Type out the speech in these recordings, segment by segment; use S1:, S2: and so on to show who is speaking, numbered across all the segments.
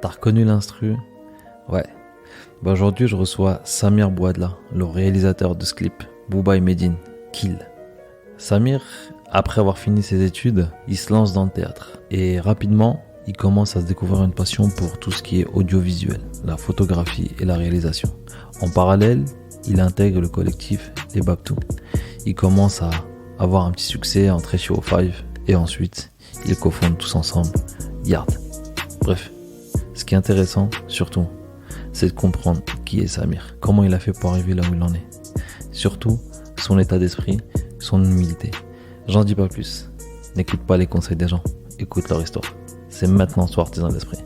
S1: T'as reconnu l'instru? Ouais. Bah aujourd'hui, je reçois Samir Bouadla, le réalisateur de ce clip, Booba et Medine, Kill. Samir, après avoir fini ses études, il se lance dans le théâtre. Et rapidement, il commence à se découvrir une passion pour tout ce qui est audiovisuel, la photographie et la réalisation. En parallèle, il intègre le collectif Les Babtou. Il commence à avoir un petit succès en Tréchio 5 et ensuite, ils cofondent tous ensemble Yard. Bref, ce qui est intéressant, surtout, c'est de comprendre qui est Samir, comment il a fait pour arriver là où il en est. Surtout, son état d'esprit, son humilité. J'en dis pas plus. N'écoute pas les conseils des gens, écoute leur histoire. C'est maintenant sur Artisan d'Esprit.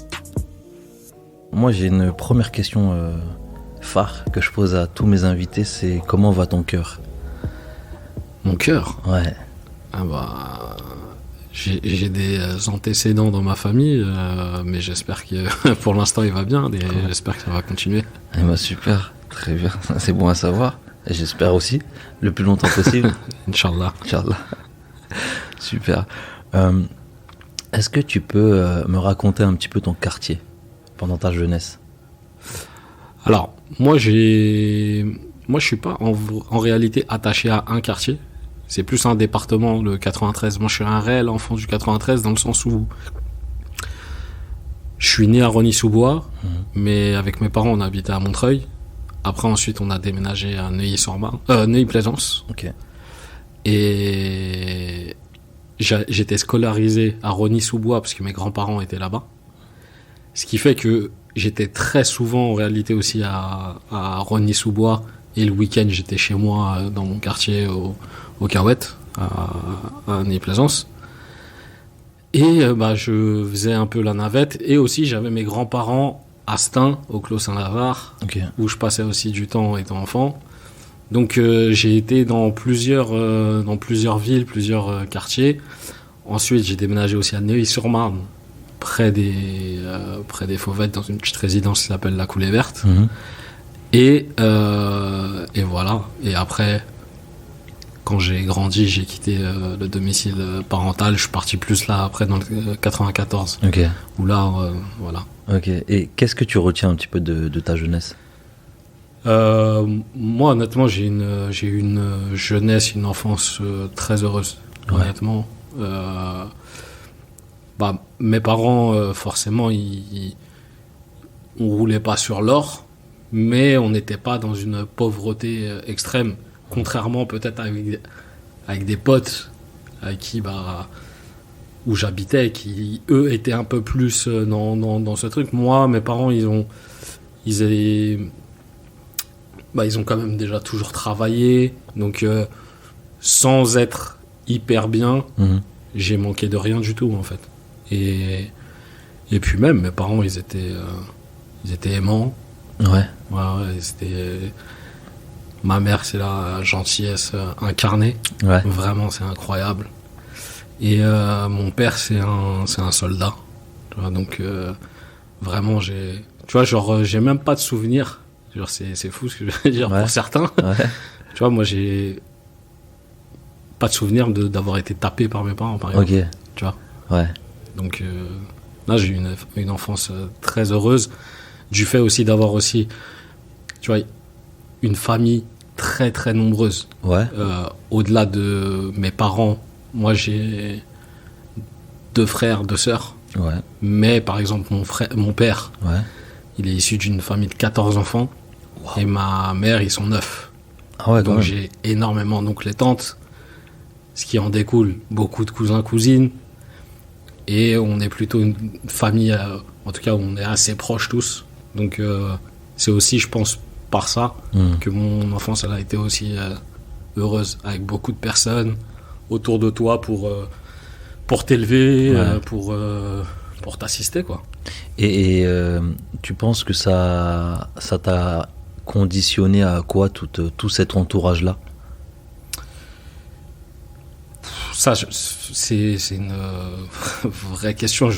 S1: Moi, j'ai une première question phare que je pose à tous mes invités, c'est comment va ton cœur?
S2: Mon cœur?
S1: Ouais.
S2: Ah bah... J'ai des antécédents dans ma famille, mais j'espère que pour l'instant il va bien et j'espère que ça va continuer.
S1: Eh bah super, très bien, c'est bon à savoir. Et j'espère aussi, le plus longtemps possible.
S2: Inch'Allah.
S1: Inch'Allah. Super. Est-ce que tu peux me raconter un petit peu ton quartier pendant ta jeunesse?
S2: Alors, moi je suis pas en réalité attaché à un quartier. C'est plus un département, le 93. Moi, je suis un réel enfant du 93 dans le sens où je suis né à Rosny-sous-Bois, mais avec mes parents, on habitait à Montreuil. Après, ensuite, on a déménagé à Neuilly-sur-Marne, Neuilly-Plaisance.
S1: Ok.
S2: Et j'étais scolarisé à Rosny-sous-Bois parce que mes grands-parents étaient là-bas. Ce qui fait que j'étais très souvent, en réalité, aussi à Rosny-sous-Bois. Et le week-end, j'étais chez moi, dans mon quartier, au Carouette, à Neuilly-Plaisance. Et je faisais un peu la navette. Et aussi, j'avais mes grands-parents à Stein, au Clos Saint-Lazare,
S1: Okay.
S2: où je passais aussi du temps étant enfant. Donc, j'ai été dans plusieurs villes, plusieurs quartiers. Ensuite, j'ai déménagé aussi à Neuilly-sur-Marne, près des Fauvettes, dans une petite résidence qui s'appelle la Coulée Verte. Et voilà. Et après, quand j'ai grandi, j'ai quitté le domicile parental. Je suis parti plus là après dans le 94.
S1: Ok.
S2: Où là, voilà.
S1: Ok. Et qu'est-ce que tu retiens un petit peu de ta jeunesse?
S2: Moi, honnêtement, j'ai eu une jeunesse, une enfance très heureuse.
S1: Ouais.
S2: Honnêtement, mes parents, forcément, on roulait pas sur l'or, mais on n'était pas dans une pauvreté extrême. Contrairement peut-être avec des potes avec qui où j'habitais, qui eux étaient un peu plus dans ce truc. Moi, mes parents, ils ont quand même déjà toujours travaillé, donc sans être hyper bien, j'ai manqué de rien du tout en fait. Et puis même mes parents, ils étaient aimants.
S1: Ouais.
S2: Ouais, c'était... Ma mère, c'est la gentillesse incarnée.
S1: Ouais.
S2: Vraiment, c'est incroyable. Et mon père, c'est un soldat. Tu vois, donc, vraiment, j'ai même pas de souvenirs. Genre, c'est fou ce que je veux dire pour certains.
S1: Ouais.
S2: Tu vois, moi, j'ai pas de souvenir d'avoir été tapé par mes parents, par exemple.
S1: Ok.
S2: Tu vois.
S1: Ouais.
S2: Donc, là, j'ai eu une enfance très heureuse. Du fait aussi d'avoir aussi, tu vois, une famille très très nombreuse.
S1: Ouais.
S2: Au-delà de mes parents, moi j'ai 2 frères, 2 sœurs.
S1: Ouais.
S2: Mais par exemple mon père,
S1: Ouais.
S2: il est issu d'une famille de 14 enfants. Wow. Et ma mère, ils sont 9.
S1: Ah ouais,
S2: donc j'ai énormément d'oncles et tantes, ce qui en découle beaucoup de cousins, cousines. Et on est plutôt une famille, en tout cas où on est assez proches tous. Donc c'est aussi, je pense, par ça que mon enfance elle a été aussi heureuse, avec beaucoup de personnes autour de toi pour t'élever, pour t'assister, quoi.
S1: Et tu penses que ça t'a conditionné à quoi tout cet entourage-là?
S2: Ça, c'est une vraie question.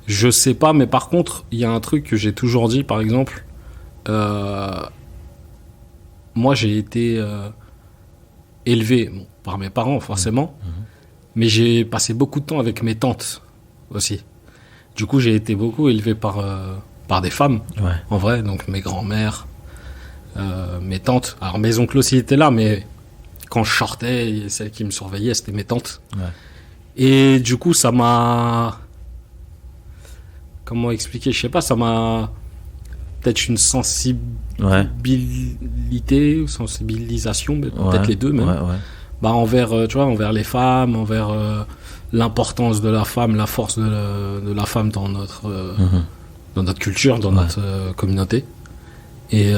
S2: Je sais pas, mais par contre, il y a un truc que j'ai toujours dit, par exemple. Moi, j'ai été élevé par mes parents, forcément, mais j'ai passé beaucoup de temps avec mes tantes aussi. Du coup, j'ai été beaucoup élevé par des femmes,
S1: Ouais.
S2: en vrai. Donc, mes grands-mères, mes tantes. Alors, mes oncles aussi étaient là, mais quand je sortais, celles qui me surveillaient, c'était mes tantes.
S1: Ouais.
S2: Et du coup, ça m'a... Comment expliquer? Je sais pas, ça m'a... Peut-être une
S1: Ouais.
S2: sensibilisation, peut-être
S1: Ouais.
S2: les deux même.
S1: Ouais, ouais.
S2: Bah, envers, tu vois, envers les femmes, envers l'importance de la femme, la force de la femme dans notre culture, dans
S1: Ouais.
S2: notre communauté. Et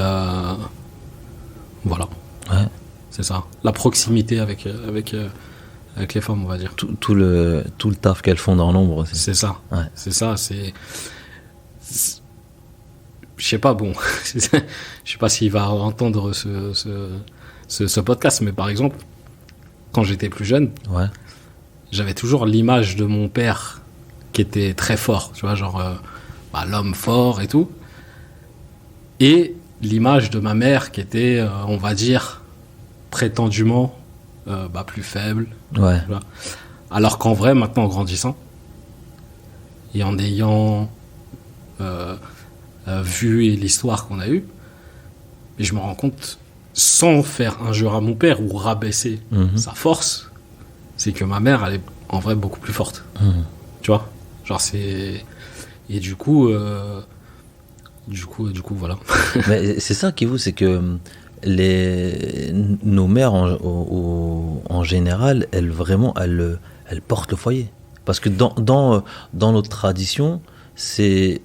S2: voilà,
S1: Ouais.
S2: c'est ça. La proximité avec les femmes, on va dire.
S1: Tout le taf qu'elles font dans l'ombre aussi.
S2: C'est ça.
S1: Ouais.
S2: C'est ça. Je sais pas, bon. Je sais pas s'il va entendre ce podcast, mais par exemple, quand j'étais plus jeune,
S1: Ouais.
S2: j'avais toujours l'image de mon père qui était très fort, tu vois, genre l'homme fort et tout. Et l'image de ma mère qui était, on va dire, prétendument plus faible.
S1: Ouais.
S2: Tu vois. Alors qu'en vrai, maintenant, en grandissant, et en ayant vu l'histoire qu'on a eue, et je me rends compte, sans faire injure à mon père ou rabaisser
S1: Mhm.
S2: sa force, c'est que ma mère, elle est en vrai beaucoup plus forte.
S1: Mhm.
S2: Tu vois? Genre, c'est... Et du coup, voilà.
S1: Mais c'est ça qui vous, c'est que nos mères en général, elles portent le foyer. Parce que dans notre tradition, c'était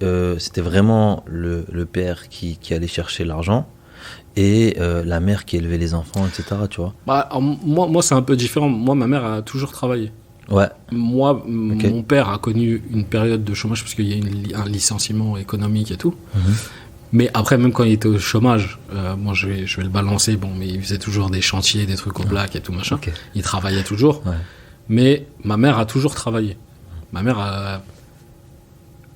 S1: vraiment le père qui allait chercher l'argent et la mère qui élevait les enfants, etc. Tu vois?
S2: Alors, moi, c'est un peu différent. Moi, ma mère a toujours travaillé.
S1: Ouais.
S2: Moi,
S1: Ok.
S2: mon père a connu une période de chômage parce qu'il y a un licenciement économique et tout.
S1: Mhm.
S2: Mais après, même quand il était au chômage, moi, je vais le balancer. Bon, mais il faisait toujours des chantiers, des trucs au black et tout machin.
S1: Ok.
S2: Il travaillait toujours.
S1: Ouais.
S2: Mais ma mère a toujours travaillé. Ma mère,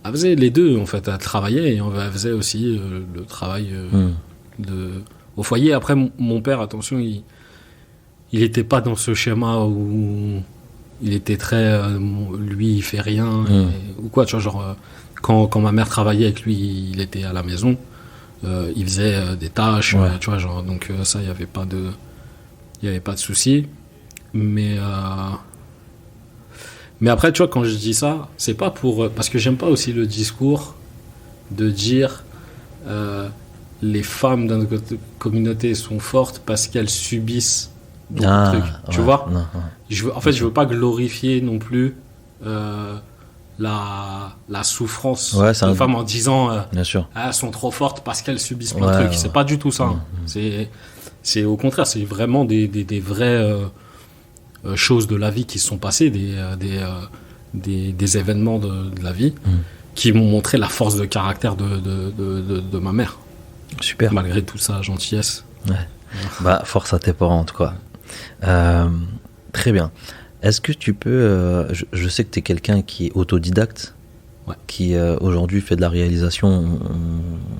S2: elle faisait les deux, en fait. Elle travaillait et elle faisait aussi le travail
S1: Mhm.
S2: au foyer. Après, mon père, attention, il était pas dans ce schéma où il était très... lui, il fait rien, ou quoi, tu vois, genre... Quand ma mère travaillait avec lui, il était à la maison. Il faisait des tâches,
S1: Ouais.
S2: tu vois, genre... Donc ça, il n'y avait pas de souci. Mais après, tu vois, quand je dis ça, c'est pas pour... Parce que j'aime pas aussi le discours de dire les femmes dans notre communauté sont fortes parce qu'elles subissent beaucoup de trucs. Tu
S1: ouais,
S2: vois?
S1: non, ouais.
S2: En fait, je veux pas glorifier non plus la souffrance
S1: Ouais, c'est
S2: des
S1: un-
S2: femmes en disant
S1: Bien sûr.
S2: elles sont trop fortes parce qu'elles subissent plein
S1: Ouais,
S2: de trucs.
S1: ouais.
S2: C'est pas du tout ça. hein. C'est au contraire, c'est vraiment des vraies choses de la vie qui se sont passées, des événements de la vie qui m'ont montré la force de caractère de ma mère,
S1: Super.
S2: malgré toute sa gentillesse.
S1: Ouais. Bah, force à tes parents, en tout cas. Très bien. Est-ce que tu peux... je sais que tu es quelqu'un qui est autodidacte,
S2: Ouais.
S1: qui aujourd'hui fait de la réalisation.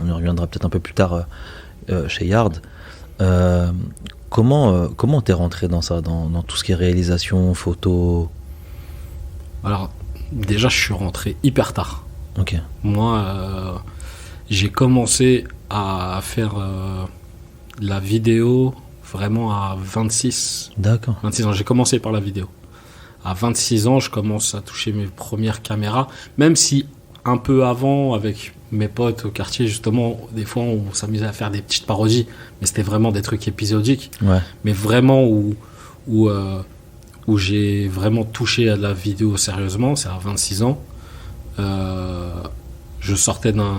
S1: On y reviendra peut-être un peu plus tard chez Yard. Comment t'es rentré dans ça, dans tout ce qui est réalisation, photo?
S2: Alors, déjà, je suis rentré hyper tard.
S1: Ok.
S2: Moi, j'ai commencé à faire la vidéo vraiment à 26
S1: D'accord.
S2: ans. J'ai commencé par la vidéo. À 26 ans, je commence à toucher mes premières caméras, même si un peu avant, avec mes potes au quartier, justement, des fois, on s'amusait à faire des petites parodies, mais c'était vraiment des trucs épisodiques.
S1: Ouais.
S2: Mais vraiment où j'ai vraiment touché à la vidéo sérieusement, c'est à 26 ans. Je sortais d'un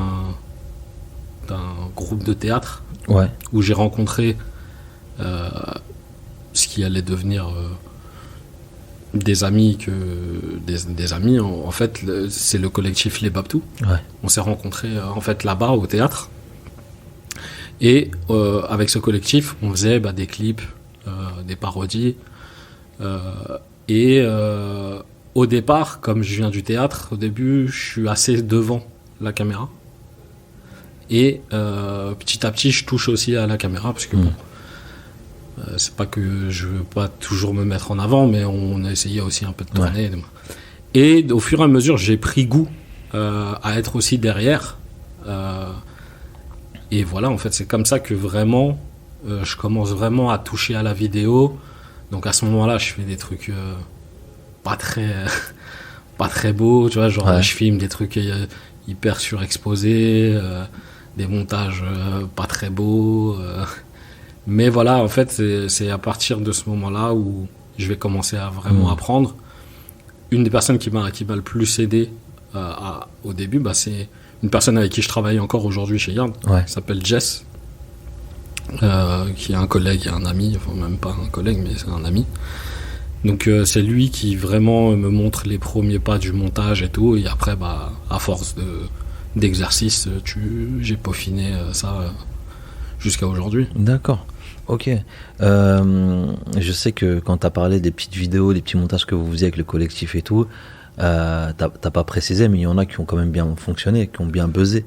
S2: groupe de théâtre
S1: Ouais.
S2: où j'ai rencontré ce qui allait devenir des amis des amis. En fait, c'est le collectif Les Babtou.
S1: Ouais.
S2: On s'est rencontrés en fait là-bas au théâtre. Et avec ce collectif, on faisait des clips, des parodies. Au départ, comme je viens du théâtre, au début, je suis assez devant la caméra. Et petit à petit, je touche aussi à la caméra, parce que bon, c'est pas que je veux pas toujours me mettre en avant, mais on a essayé aussi un peu de tourner. Et au fur et à mesure, j'ai pris goût à être aussi derrière. Et voilà, en fait, c'est comme ça que vraiment, je commence vraiment à toucher à la vidéo. Donc à ce moment-là, je fais des trucs pas très, pas très beaux, tu vois, genre
S1: Ouais.
S2: je filme des trucs hyper surexposés, des montages pas très beaux. Mais voilà, en fait, c'est à partir de ce moment-là où je vais commencer à vraiment apprendre. Une des personnes qui m'a le plus aidé au début, bah, c'est une personne avec qui je travaille encore aujourd'hui chez Yard,
S1: Ouais.
S2: qui s'appelle Jess, qui est un collègue et un ami, enfin même pas un collègue, mais c'est un ami. Donc c'est lui qui vraiment me montre les premiers pas du montage et tout, et après, bah, à force d'exercice, j'ai peaufiné ça jusqu'à aujourd'hui.
S1: D'accord. Ok. Je sais que quand tu as parlé des petites vidéos, des petits montages que vous faisiez avec le collectif et tout, t'as pas précisé, mais il y en a qui ont quand même bien fonctionné, qui ont bien buzzé.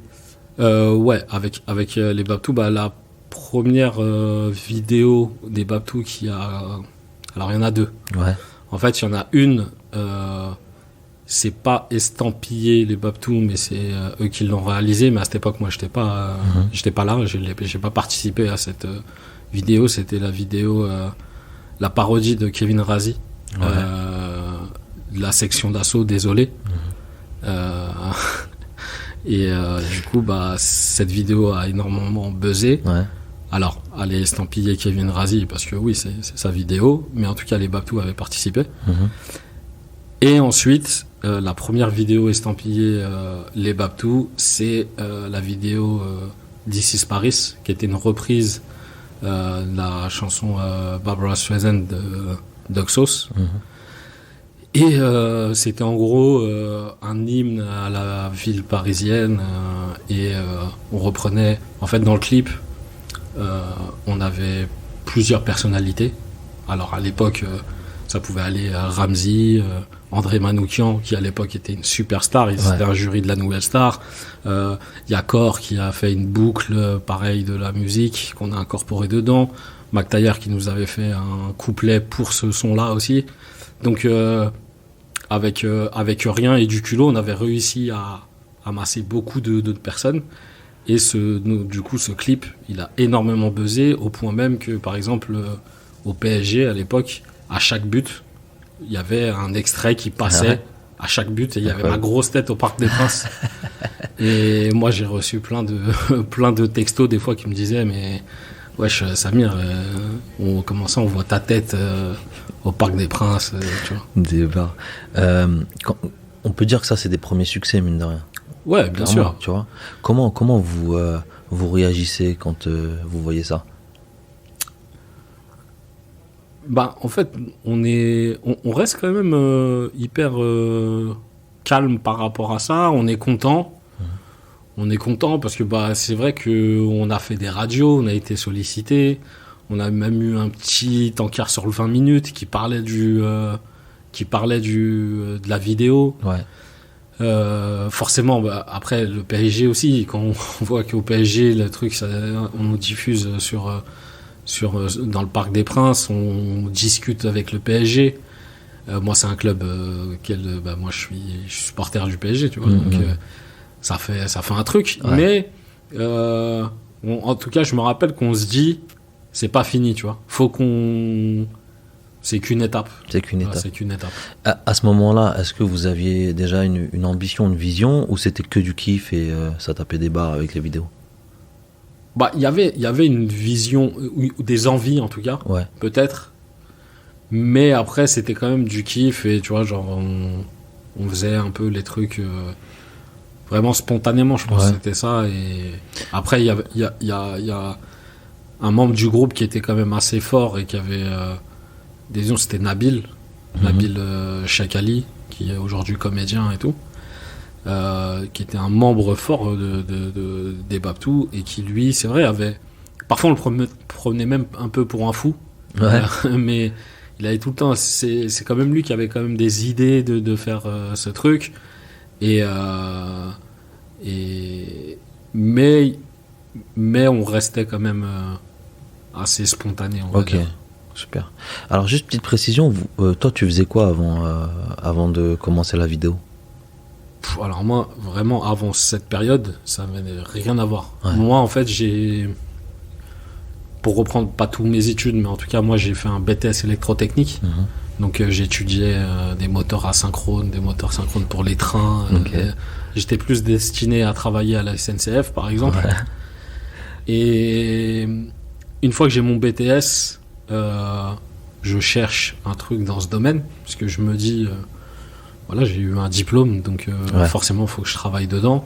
S2: Ouais, avec les Babtou, bah, la première vidéo des Babtou qui a... Alors, il y en a deux.
S1: Ouais.
S2: En fait, il y en a une, c'est pas estampillé les Babtou, mais c'est eux qui l'ont réalisé. Mais à cette époque, moi, j'étais pas là, j'ai pas participé à cette vidéo. C'était la vidéo, la parodie de Kevin Razi,
S1: Ouais.
S2: de la section d'assaut, désolé. Et du coup, bah, cette vidéo a énormément buzzé.
S1: Ouais.
S2: Alors, elle est estampillée Kevin Razi, parce que oui, c'est sa vidéo, mais en tout cas, les Babtou avaient participé.
S1: Mhm.
S2: Et ensuite, la première vidéo estampillée les Babtou, c'est la vidéo This is Paris, qui était une reprise de la chanson Barbara Streisand de d'Oxos.
S1: Mhm.
S2: Et c'était en gros un hymne à la ville parisienne, et on reprenait, en fait, dans le clip, on avait plusieurs personnalités. Alors à l'époque, ça pouvait aller à Ramzy, André Manoukian, qui à l'époque était une superstar, il était un jury de la Nouvelle Star. Il y a Core qui a fait une boucle pareil de la musique qu'on a incorporé dedans. Mac Taylor qui nous avait fait un couplet pour ce son-là aussi. Donc avec rien et du culot, on avait réussi à amasser beaucoup de personnes. Et du coup, ce clip, il a énormément buzzé, au point même que, par exemple, au PSG, à l'époque, à chaque but, il y avait un extrait qui passait à chaque but, et il y avait ma grosse tête au Parc des Princes. Et moi, j'ai reçu plein de textos, des fois, qui me disaient, mais wesh, Samir, comment ça, on voit ta tête au Parc des Princes, tu vois.
S1: Débat. On peut dire que ça, c'est des premiers succès, mine de rien.
S2: Ouais, bien sûr.
S1: Tu vois. Comment vous réagissez quand vous voyez ça?
S2: Bah, en fait, on reste quand même hyper calme par rapport à ça. On est content. On est content parce que bah, c'est vrai qu'on a fait des radios, on a été sollicité. On a même eu un petit encart sur le 20 minutes qui parlait de la vidéo.
S1: Ouais.
S2: Forcément, bah, après le PSG aussi, quand on voit qu'au PSG le truc, on nous diffuse dans le Parc des Princes, on discute avec le PSG. Moi, c'est un club moi je suis supporter du PSG, tu vois. Donc ça fait un truc.
S1: Ouais.
S2: Mais en tout cas, je me rappelle qu'on se dit, c'est pas fini, tu vois. C'est qu'une étape.
S1: C'est qu'une étape.
S2: C'est qu'une étape.
S1: À ce moment-là, est-ce que vous aviez déjà une ambition, une vision, ou c'était que du kiff et ça tapait des barres avec les vidéos?
S2: Bah, il y avait une vision, ou des envies en tout cas,
S1: Ouais.
S2: peut-être. Mais après, c'était quand même du kiff, et tu vois, genre, on faisait un peu les trucs vraiment spontanément, je pense que c'était ça. Et après, il y a un membre du groupe qui était quand même assez fort et qui avait disons, c'était Nabil Chakali, qui est aujourd'hui comédien et tout, qui était un membre fort des Babtou, et qui, lui, c'est vrai, parfois on le prenait même un peu pour un fou, mais il avait tout le temps, c'est quand même lui qui avait quand même des idées de faire ce truc, mais on restait quand même assez spontané, on va dire.
S1: Super. Alors, juste petite précision, toi, tu faisais quoi avant de commencer la vidéo?
S2: Alors moi, vraiment, avant cette période, ça n'avait rien à voir.
S1: Ouais.
S2: Moi, en fait, pour reprendre pas tous mes études, mais en tout cas, moi, j'ai fait un BTS électrotechnique.
S1: Mhm.
S2: Donc, j'étudiais des moteurs asynchrones, des moteurs synchrones pour les trains.
S1: Ok.
S2: J'étais plus destiné à travailler à la SNCF, par exemple.
S1: Ouais.
S2: Et une fois que j'ai mon BTS, je cherche un truc dans ce domaine, parce que je me dis, voilà, j'ai eu un diplôme, donc forcément, il faut que je travaille dedans.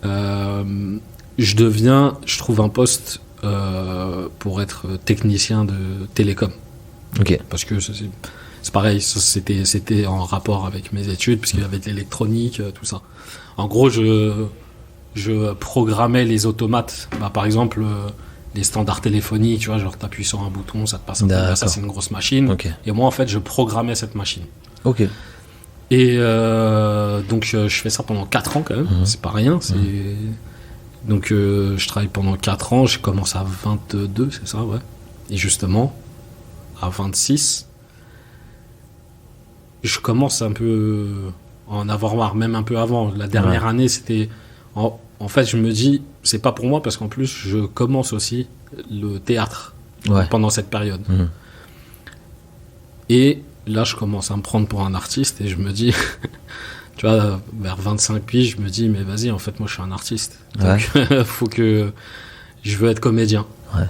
S2: Je trouve un poste pour être technicien de télécom.
S1: Ok.
S2: Parce que c'est pareil, ça, c'était en rapport avec mes études, puisqu'il y avait de l'électronique, tout ça. En gros, je programmais les automates. Par exemple, les standards téléphoniques, tu vois, genre t'appuies sur un bouton, ça te passe un peu, ça c'est une grosse machine.
S1: Ok.
S2: Et moi, en fait, je programmais cette machine.
S1: Ok.
S2: Et donc, je fais ça pendant 4 ans quand même, c'est pas rien. Donc, je travaille pendant 4 ans, j'ai commencé à 22, c'est ça, ouais. Et justement, à 26, je commence un peu à en avoir marre, même un peu avant. La dernière année, c'était... En fait, je me dis, c'est pas pour moi, parce qu'en plus, je commence aussi le théâtre pendant cette période.
S1: Mhm.
S2: Et là, je commence à me prendre pour un artiste, et je me dis... Tu vois, vers 25 piges, je me dis, mais vas-y, en fait, moi, je suis un artiste. Donc, faut que... Je veux être comédien.
S1: Ouais.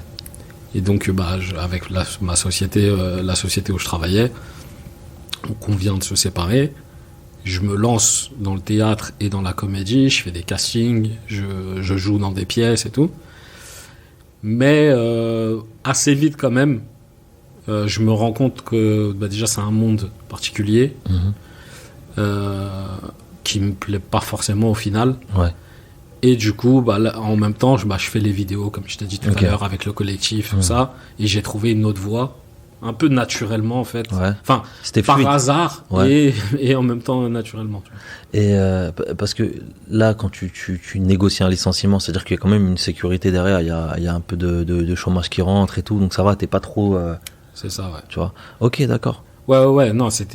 S2: Et donc, avec ma société, la société où je travaillais, on vient de se séparer. Je me lance dans le théâtre et dans la comédie. Je fais des castings, je joue dans des pièces et tout. Mais assez vite, quand même, je me rends compte que déjà, c'est un monde particulier. Qui me plaît pas forcément au final.
S1: Ouais.
S2: Et du coup, là, en même temps, je fais les vidéos, comme je t'ai dit tout à l'heure, avec le collectif, tout ça. Et j'ai trouvé une autre voie, un peu naturellement, en fait.
S1: Ouais.
S2: Enfin,
S1: C'était
S2: par
S1: fluide.
S2: hasard, et en même temps naturellement. Tu vois.
S1: Et parce que là, quand tu négocies un licenciement, c'est-à-dire qu'il y a quand même une sécurité derrière, il y a un peu de chômage qui rentre et tout, donc ça va, t'es pas trop...
S2: C'est ça, ouais.
S1: Tu vois. Ok, d'accord.
S2: Ouais, non, c'est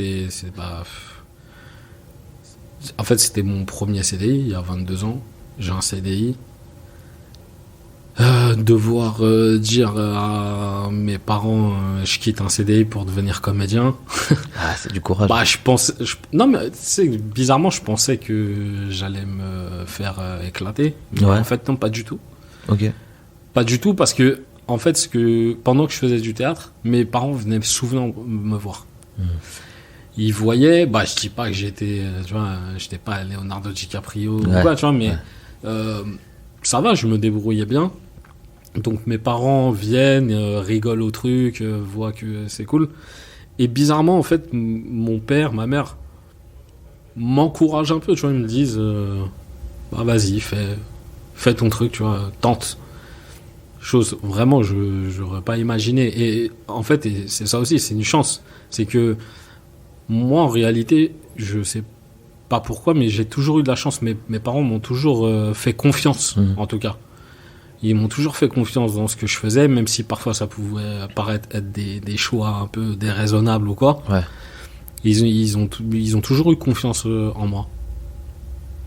S2: pas... En fait, c'était mon premier CDI, il y a 22 ans. J'ai un CDI. Devoir dire à mes parents je quitte un CDI pour devenir comédien.
S1: Ah, c'est du courage.
S2: Non, mais tu sais, bizarrement, je pensais que j'allais me faire éclater. Mais en fait, non, pas du tout.
S1: Ok.
S2: Pas du tout, parce que, en fait, pendant que je faisais du théâtre, mes parents venaient souvent me voir. Ils voyaient, je dis pas que j'étais pas Leonardo DiCaprio ou quoi, tu vois, mais ça va, je me débrouillais bien. Donc mes parents viennent, rigolent au truc, voient que c'est cool. Et bizarrement, en fait, mon père, ma mère m'encouragent un peu, tu vois, ils me disent vas-y, fais ton truc, tu vois, tente. Chose, vraiment, je n'aurais pas imaginé. Et en fait, c'est ça aussi, c'est une chance. C'est que moi, en réalité, je sais pas pourquoi, mais j'ai toujours eu de la chance. Mes parents m'ont toujours fait confiance, en tout cas. Ils m'ont toujours fait confiance dans ce que je faisais, même si parfois ça pouvait paraître être des choix un peu déraisonnables ou quoi.
S1: Ouais.
S2: Ils ont toujours eu confiance en moi.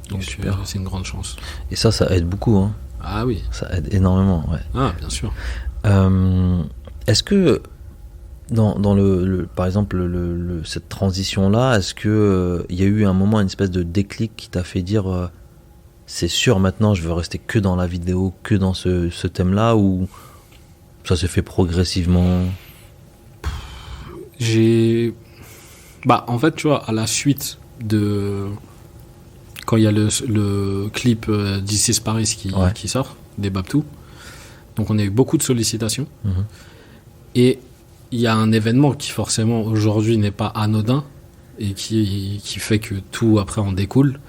S2: Donc
S1: super.
S2: C'est une grande chance.
S1: Et ça aide beaucoup, hein.
S2: Ah oui.
S1: Ça aide énormément, ouais.
S2: Ah, bien sûr.
S1: Est-ce que dans par exemple cette transition-là, est-ce que il y a eu un moment, une espèce de déclic qui t'a fait dire c'est sûr maintenant je veux rester que dans la vidéo, que dans ce thème-là, ou ça s'est fait progressivement?
S2: En fait, tu vois, à la suite de quand il y a le clip This Is Paris qui sort, des Babtou, donc on a eu beaucoup de sollicitations. Et il y a un événement qui forcément aujourd'hui n'est pas anodin et qui fait que tout après en découle,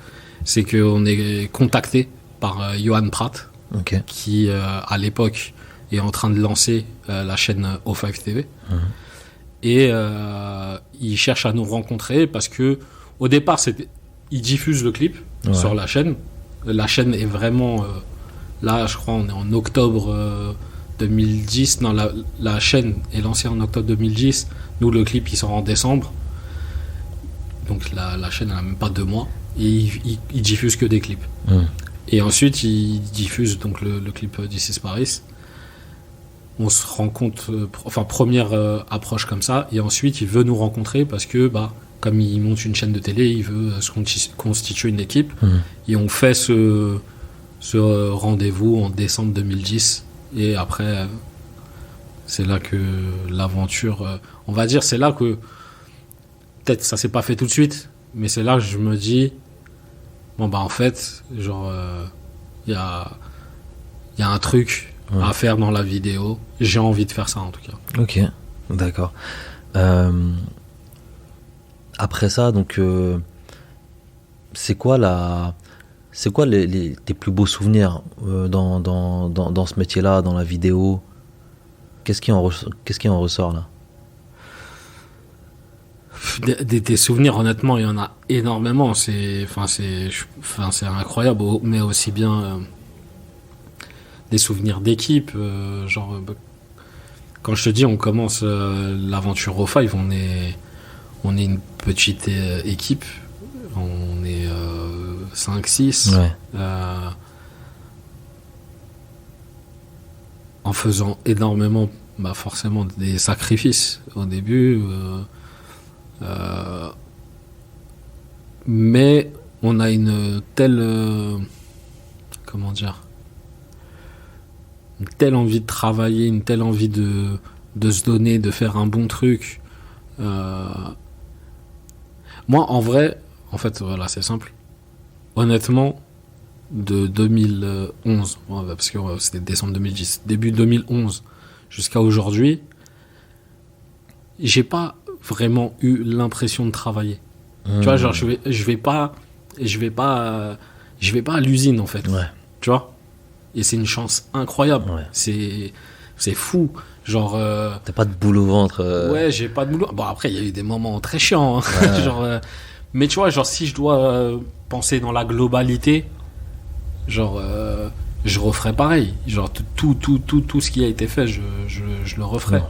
S2: c'est qu'on est contacté par Johan Pratt, qui à l'époque est en train de lancer la chaîne O5 TV. Et il cherche à nous rencontrer parce que au départ il diffuse le clip sur la chaîne. La chaîne est vraiment là, je crois on est en octobre 2010. Non, la chaîne est lancée en octobre 2010. Nous, le clip il sort en décembre. Donc la chaîne elle n'a même pas 2 mois. et il diffuse que des clips. Et ensuite, il diffuse donc le clip This is Paris. On se rend compte, première approche comme ça, et ensuite il veut nous rencontrer parce que, comme il monte une chaîne de télé, il veut se constituer une équipe. Et on fait ce rendez-vous en décembre 2010. Et après, c'est là que l'aventure, on va dire, c'est là que, peut-être ça s'est pas fait tout de suite, mais c'est là que je me dis, en fait, genre, il y a un truc à faire dans la vidéo. J'ai envie de faire ça, en tout cas.
S1: Ok, d'accord. Après ça, donc, c'est quoi tes plus beaux souvenirs dans ce métier-là, dans la vidéo? Qu'est-ce qui en ressort là?
S2: Des souvenirs, honnêtement, il y en a énormément. C'est incroyable, mais aussi bien des souvenirs d'équipe. Quand je te dis, on commence l'aventure au Five, on est une petite équipe. On est 5-6.
S1: Ouais.
S2: En faisant énormément, forcément, des sacrifices au début. Mais on a une telle une telle envie de travailler, une telle envie de se donner, de faire un bon truc. Moi, en vrai, en fait, voilà, c'est simple. Honnêtement, de 2011, parce que c'était décembre 2010, début 2011 jusqu'à aujourd'hui, j'ai pas vraiment eu l'impression de travailler. Tu vois, genre, je vais pas à l'usine, en fait.
S1: Ouais.
S2: Tu vois? Et c'est une chance incroyable.
S1: Ouais.
S2: C'est fou. Genre.
S1: T'as pas de boule au ventre.
S2: Ouais, j'ai pas de boulot. Bon, après, il y a eu des moments très chiants. Hein.
S1: Ouais.
S2: Genre, mais tu vois, genre, si je dois penser dans la globalité, genre, je referais pareil. Genre, tout ce qui a été fait, je le referais.
S1: Non.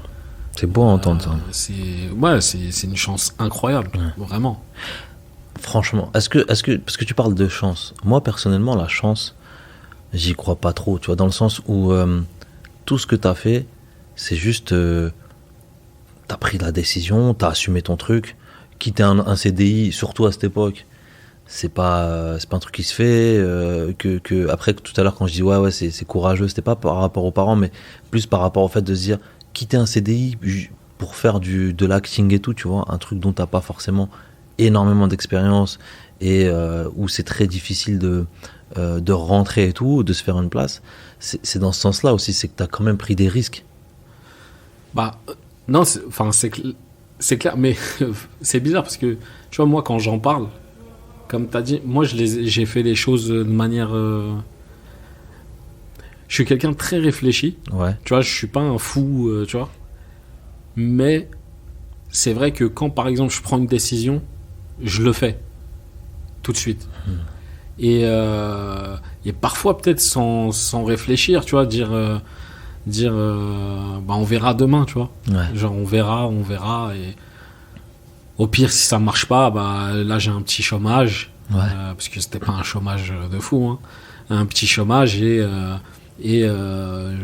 S1: C'est beau à entendre ça.
S2: C'est une chance incroyable, vraiment.
S1: Franchement, est-ce que parce que tu parles de chance, moi personnellement la chance, j'y crois pas trop, tu vois, dans le sens où tout ce que t'as fait, c'est juste t'as pris la décision, t'as assumé ton truc, quitter un CDI, surtout à cette époque, c'est pas un truc qui se fait, que après tout à l'heure quand je dis ouais c'est courageux, c'était pas par rapport aux parents, mais plus par rapport au fait de se dire quitter un CDI pour faire de l'acting et tout, tu vois, un truc dont t'as pas forcément énormément d'expérience et où c'est très difficile de rentrer et tout, de se faire une place, c'est dans ce sens-là aussi, c'est que t'as quand même pris des risques.
S2: Non, c'est clair, mais c'est bizarre parce que tu vois, moi quand j'en parle, comme t'as dit, moi j'ai fait les choses de manière je suis quelqu'un de très réfléchi.
S1: Ouais.
S2: Tu vois, je suis pas un fou, tu vois. Mais c'est vrai que quand, par exemple, je prends une décision, je le fais tout de suite. Et parfois, peut-être sans réfléchir, tu vois, dire on verra demain, tu vois.
S1: Ouais.
S2: Genre, on verra. Et au pire, si ça marche pas, là, j'ai un petit chômage.
S1: Ouais.
S2: Parce que c'était pas un chômage de fou, hein. Un petit chômage et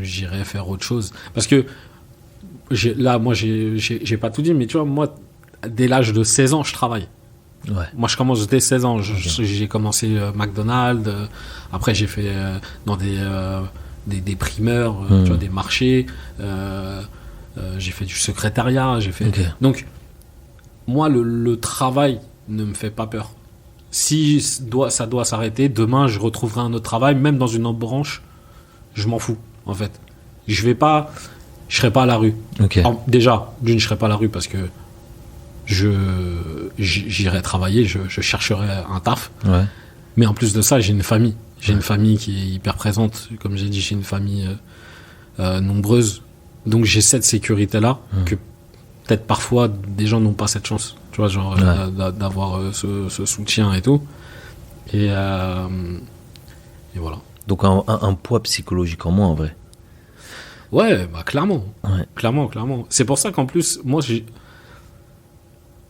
S2: j'irai faire autre chose. Parce que moi, j'ai pas tout dit, mais tu vois, moi, dès l'âge de 16 ans, je travaille.
S1: Ouais.
S2: Moi, je commence dès 16 ans. J'ai commencé McDonald's. Après, j'ai fait dans des primeurs, tu vois, des marchés. J'ai fait du secrétariat.
S1: Okay.
S2: Donc, moi, le travail ne me fait pas peur. Si ça doit s'arrêter, demain, je retrouverai un autre travail, même dans une autre branche. Je m'en fous, en fait. Je serai pas à la rue.
S1: Okay.
S2: Alors, déjà, je serai pas à la rue parce que j'irai travailler, je chercherai un taf.
S1: Ouais.
S2: Mais en plus de ça, j'ai une famille. J'ai une famille qui est hyper présente. Comme j'ai dit, j'ai une famille nombreuse. Donc j'ai cette sécurité-là que peut-être parfois des gens n'ont pas cette chance. Tu vois, genre d'avoir ce soutien et tout. Et voilà.
S1: Donc un poids psychologique en moins en vrai.
S2: Ouais, clairement.
S1: Ouais.
S2: Clairement. C'est pour ça qu'en plus, moi,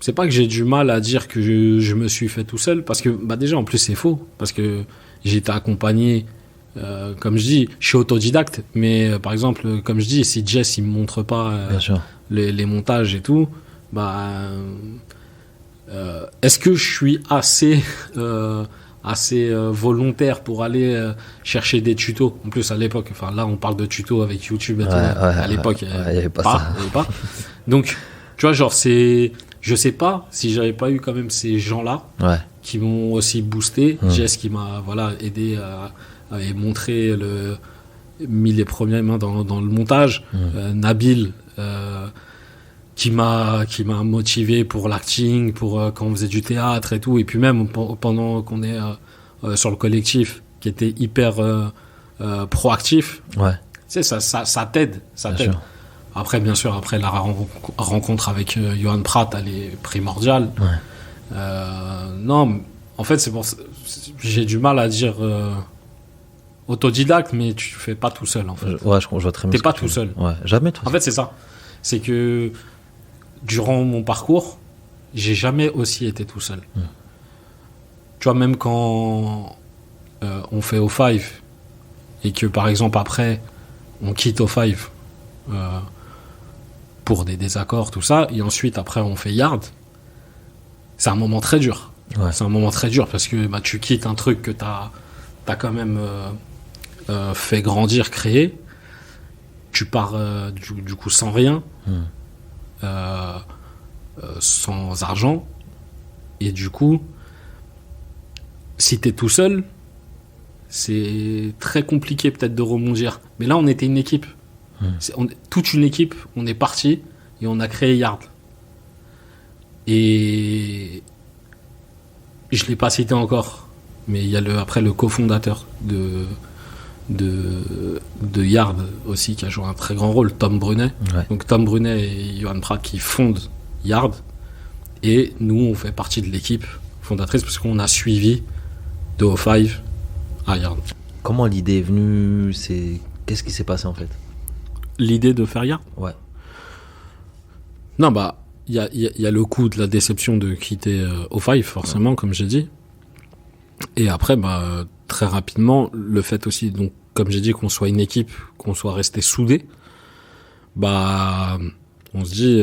S2: c'est pas que j'ai du mal à dire que je me suis fait tout seul, parce que bah déjà en plus c'est faux, parce que j'ai été accompagné, comme je dis, je suis autodidacte, mais par exemple, comme je dis, si Jess il me montre pas
S1: Bien sûr.
S2: les montages et tout, bah est-ce que je suis assez volontaire pour aller chercher des tutos? En plus à l'époque, enfin là on parle de tutos avec YouTube et tout, à l'époque
S1: il y avait pas ça.
S2: il y avait pas. Donc tu vois, genre je sais pas si j'avais pas eu quand même ces gens-là
S1: Ouais.
S2: qui m'ont aussi boosté. Jess qui m'a aidé et montré mis les premières mains dans le montage. Nabil qui m'a motivé pour l'acting, pour quand on faisait du théâtre et tout, et puis même pendant qu'on est sur le collectif, qui était hyper proactif.
S1: Ouais.
S2: Tu sais, ça t'aide,
S1: Bien sûr.
S2: Après, bien sûr, après la rencontre avec Johan Pratt, elle est primordiale.
S1: Ouais.
S2: Non, en fait, c'est pour ça, j'ai du mal à dire autodidacte, mais tu fais pas tout seul, en fait.
S1: Ouais, je vois très bien.
S2: T'es pas tout seul.
S1: Ouais, jamais tout
S2: En fait, c'est ça. C'est que durant mon parcours, j'ai jamais aussi été tout seul. Tu vois, même quand on fait O5 et que, par exemple, après, on quitte O5 pour des désaccords, tout ça, et ensuite, après, on fait Yard, c'est un moment très dur.
S1: Ouais.
S2: C'est un moment très dur parce que bah, tu quittes un truc que t'as quand même fait grandir, créer. Tu pars du coup sans rien, sans argent, et du coup, si t'es tout seul, c'est très compliqué peut-être de rebondir. Mais là, on était une équipe. Toute une équipe, on est parti et on a créé Yard. Et je l'ai pas cité encore, mais il y a après le cofondateur de Yard aussi qui a joué un très grand rôle, Tom Brunet.
S1: Ouais.
S2: Donc Tom Brunet et Johan Pratt qui fondent Yard, et nous on fait partie de l'équipe fondatrice parce qu'on a suivi de O5 à Yard.
S1: Comment l'idée est venue? Qu'est-ce qui s'est passé en fait?
S2: L'idée de faire Yard?
S1: Ouais.
S2: Non, bah il y a le coup de la déception de quitter O5 forcément, comme j'ai dit, et après bah très rapidement le fait aussi, donc comme j'ai dit, qu'on soit une équipe, qu'on soit resté soudés, bah on se dit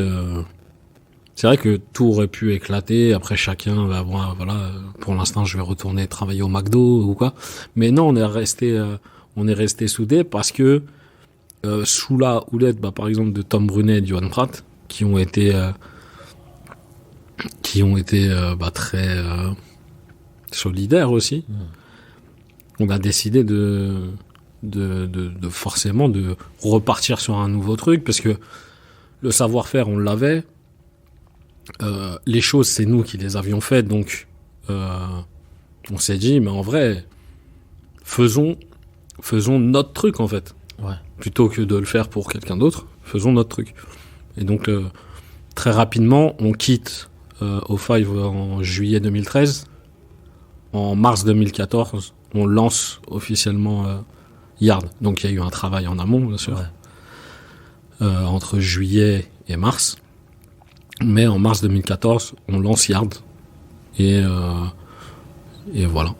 S2: c'est vrai que tout aurait pu éclater, après chacun va avoir, voilà, pour l'instant je vais retourner travailler au McDo ou quoi, mais non, on est resté soudés parce que sous la houlette, bah, par exemple de Tom Brunet et de Johan Pratt, qui ont été bah, très solidaires aussi, on a décidé de forcément de repartir sur un nouveau truc, parce que le savoir-faire on l'avait, les choses c'est nous qui les avions faites, donc on s'est dit mais en vrai faisons notre truc en fait,
S1: Ouais.
S2: plutôt que de le faire pour quelqu'un d'autre, faisons notre truc. Et donc très rapidement on quitte O5 en juillet 2013. En mars 2014 on lance officiellement Yard. Donc il y a eu un travail en amont, bien sûr, entre juillet et mars. Mais en mars 2014, on lance Yard. Et voilà.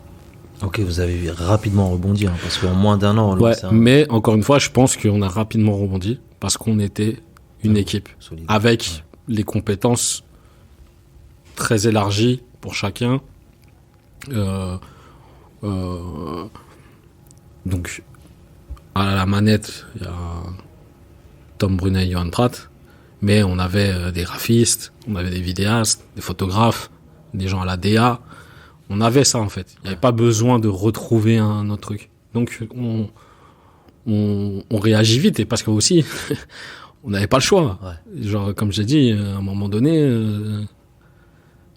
S1: Ok, vous avez rapidement rebondi, hein, parce qu'en moins d'un an,
S2: Ouais,
S1: c'est
S2: mais encore une fois, je pense qu'on a rapidement rebondi parce qu'on était une équipe
S1: solide.
S2: avec les compétences très élargies pour chacun. Donc, à la manette, il y a Tom Brunet et Johan Pratt, mais on avait des graphistes, on avait des vidéastes, des photographes, des gens à la DA. On avait ça en fait. Il n'y avait pas besoin de retrouver un autre truc. Donc, on réagit vite, et parce que aussi, on n'avait pas le choix.
S1: Ouais.
S2: Genre, comme j'ai dit, à un moment donné,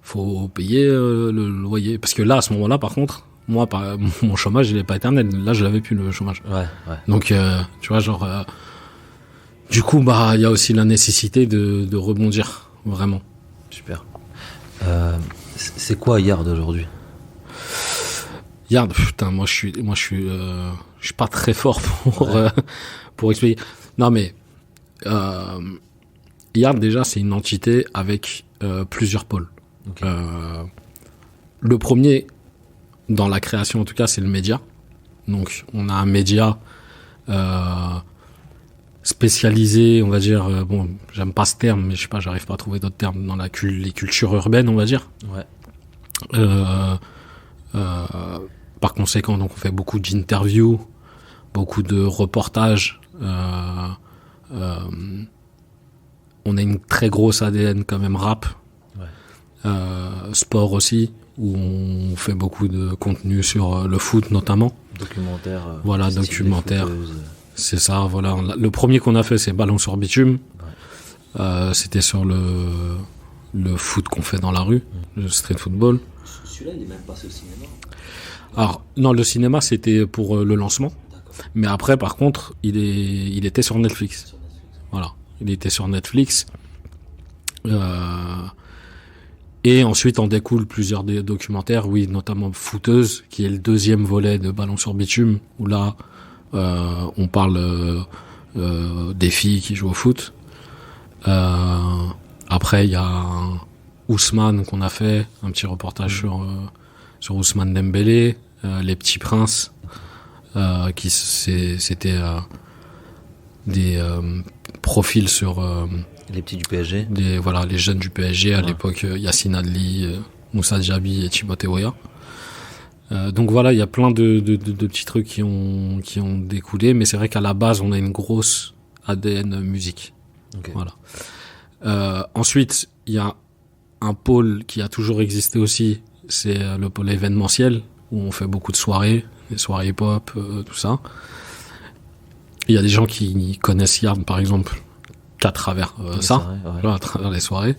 S2: faut payer le loyer. Parce que là, à ce moment-là, par contre, moi, mon chômage, il n'est pas éternel. Là, je l'avais plus, le chômage.
S1: Ouais.
S2: Donc, tu vois, genre, du coup, bah, il y a aussi la nécessité de rebondir, vraiment.
S1: Super. C'est quoi Yard aujourd'hui?
S2: Yard, putain, moi, je suis pas très fort pour expliquer. Non, mais, Yard, déjà, c'est une entité avec plusieurs pôles.
S1: Ok.
S2: Le premier, dans la création en tout cas, c'est le média. Donc on a un média spécialisé, on va dire, bon, j'aime pas ce terme, mais je sais pas, j'arrive pas à trouver d'autres termes, dans les cultures urbaines, on va dire.
S1: Ouais.
S2: Par conséquent, donc on fait beaucoup d'interviews, beaucoup de reportages. On a une très grosse ADN quand même rap,
S1: Ouais.
S2: sport aussi, où on fait beaucoup de contenu sur le foot notamment.
S1: Documentaire.
S2: Voilà,
S1: style
S2: documentaire.
S1: des footeuses.
S2: C'est ça, voilà. Le premier qu'on a fait, c'est Ballon sur bitume. C'était sur le foot qu'on fait dans la rue, le street football.
S3: Celui-là, il est même passé au cinéma.
S2: Alors, non, le cinéma, c'était pour le lancement. Mais après, par contre, il était sur Netflix.
S3: Sur Netflix.
S2: Voilà. Il était sur Netflix. Et ensuite, en découle plusieurs documentaires, oui, notamment Footeuse, qui est le deuxième volet de Ballon sur bitume, où là, on parle des filles qui jouent au foot. Après, il y a Ousmane qu'on a fait, un petit reportage sur Ousmane Dembélé, Les Petits Princes, c'était des profils sur
S1: Les petits du PSG.
S2: les jeunes du PSG à
S1: Ouais.
S2: l'époque, Yacine Adli, Moussa Diaby et Timothée Weah. Donc voilà, il y a plein de petits trucs qui ont découlé, mais c'est vrai qu'à la base, on a une grosse ADN musique.
S1: Ok.
S2: Voilà. Ensuite, il y a un pôle qui a toujours existé aussi, c'est le pôle événementiel, où on fait beaucoup de soirées, des soirées hip-hop, tout ça. Il y a des gens qui connaissent Yard, par exemple, qu'à travers ça,
S1: vrai, ouais.
S2: voilà, à travers les soirées.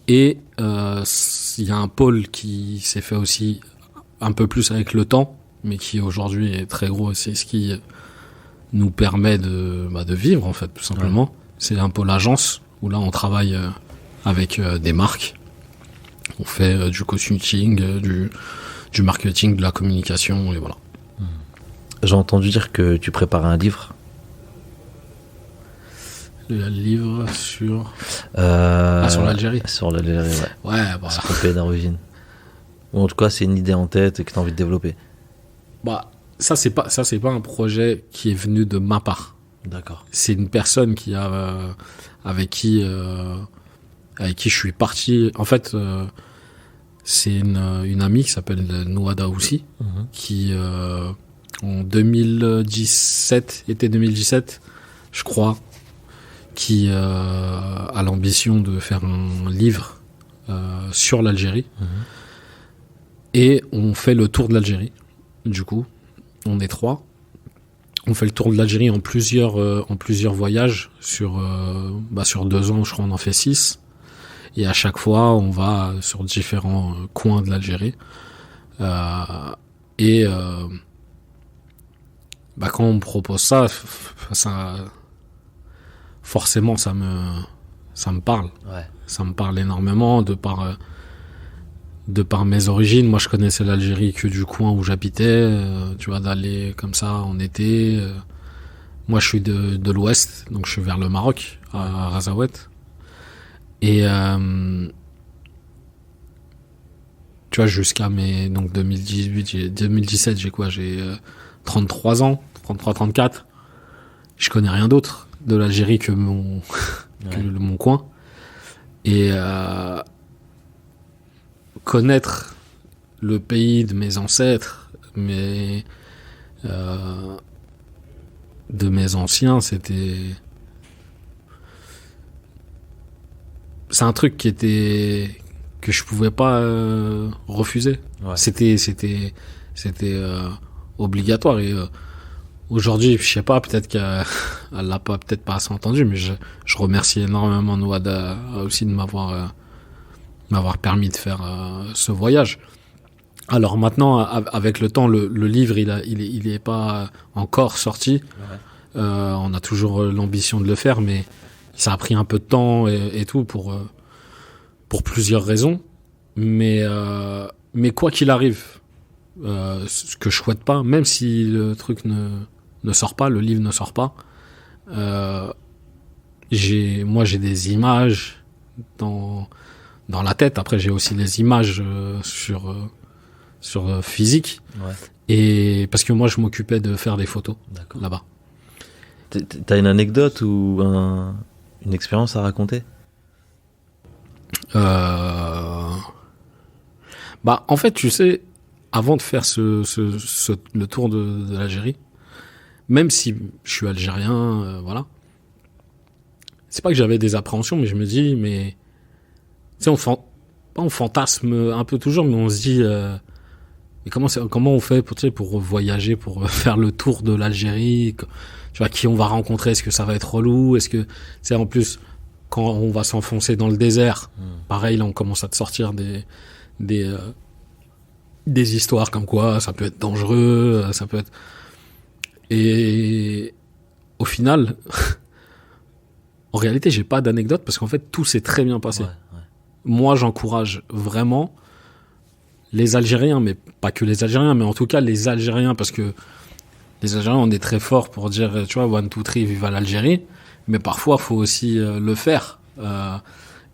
S2: Et il y a un pôle qui s'est fait aussi un peu plus avec le temps, mais qui aujourd'hui est très gros, et c'est ce qui nous permet de vivre, en fait, tout simplement. Ouais. C'est un pôle agence, où là, on travaille avec des marques. On fait du consulting, du marketing, de la communication, et voilà.
S1: J'ai entendu dire que tu préparais un livre.
S2: Le livre sur... sur l'Algérie.
S1: Sur l'Algérie, ouais.
S2: Ouais, bah...
S1: Sur ton pays d'origine. Ou en tout cas, c'est une idée en tête que tu as envie de développer.
S2: Bah, ça, c'est pas un projet qui est venu de ma part.
S1: D'accord.
S2: C'est une personne qui a... avec qui je suis parti. En fait, c'est une amie qui s'appelle Nouada Aussi, qui en 2017, été 2017, je crois, qui a l'ambition de faire un livre sur l'Algérie. Et on fait le tour de l'Algérie. Du coup, on est 3. On fait le tour de l'Algérie en plusieurs voyages sur 2 ans, je crois on en fait 6. Et à chaque fois, on va sur différents coins de l'Algérie. Quand on me propose ça, forcément, ça me parle.
S1: Ouais.
S2: Ça me parle énormément de par mes origines. Moi, je connaissais l'Algérie que du coin où j'habitais. Tu vois, d'aller comme ça en été. Moi, je suis de l'ouest, donc je suis vers le Maroc, à Razaouet. Et tu vois, jusqu'à mes 2017, j'ai quoi? J'ai 33 ans, 34. Je connais rien d'autre de l'Algérie que mon coin. Et connaître le pays de mes ancêtres, de mes anciens, c'est un truc que je pouvais pas refuser.
S1: Ouais.
S2: C'était obligatoire. Et aujourd'hui, je sais pas, peut-être qu'elle l'a peut-être pas assez entendu, mais je remercie énormément Nouada aussi de m'avoir permis de faire ce voyage. Alors maintenant, avec le temps, le livre, il est pas encore sorti. Ouais. On a toujours l'ambition de le faire, mais ça a pris un peu de temps et tout pour plusieurs raisons. Mais quoi qu'il arrive, ce que je souhaite pas, même si le truc ne sort pas, le livre ne sort pas, j'ai des images dans la tête. Après, j'ai aussi les images sur physique.
S1: Ouais.
S2: Et parce que moi, je m'occupais de faire des photos
S1: D'accord.
S2: là-bas.
S1: T'as une anecdote ou une expérience à raconter?
S2: En fait, tu sais, avant de faire le tour de l'Algérie, même si je suis algérien, voilà, c'est pas que j'avais des appréhensions, mais je me dis, mais tu sais, on fantasme un peu toujours, mais on se dit, mais comment on fait pour, tu sais, pour voyager, pour faire le tour de l'Algérie, tu vois, qui on va rencontrer, est-ce que ça va être relou, est-ce que, tu sais, en plus, quand on va s'enfoncer dans le désert, pareil, là, on commence à te sortir des histoires comme quoi ça peut être dangereux, ça peut être... Et au final, en réalité, j'ai pas d'anecdote parce qu'en fait, tout s'est très bien passé.
S1: Ouais.
S2: Moi, j'encourage vraiment les Algériens, mais pas que les Algériens, mais en tout cas les Algériens, parce que les Algériens, on est très forts pour dire, tu vois, 1, 2, 3, vive l'Algérie, mais parfois, faut aussi le faire.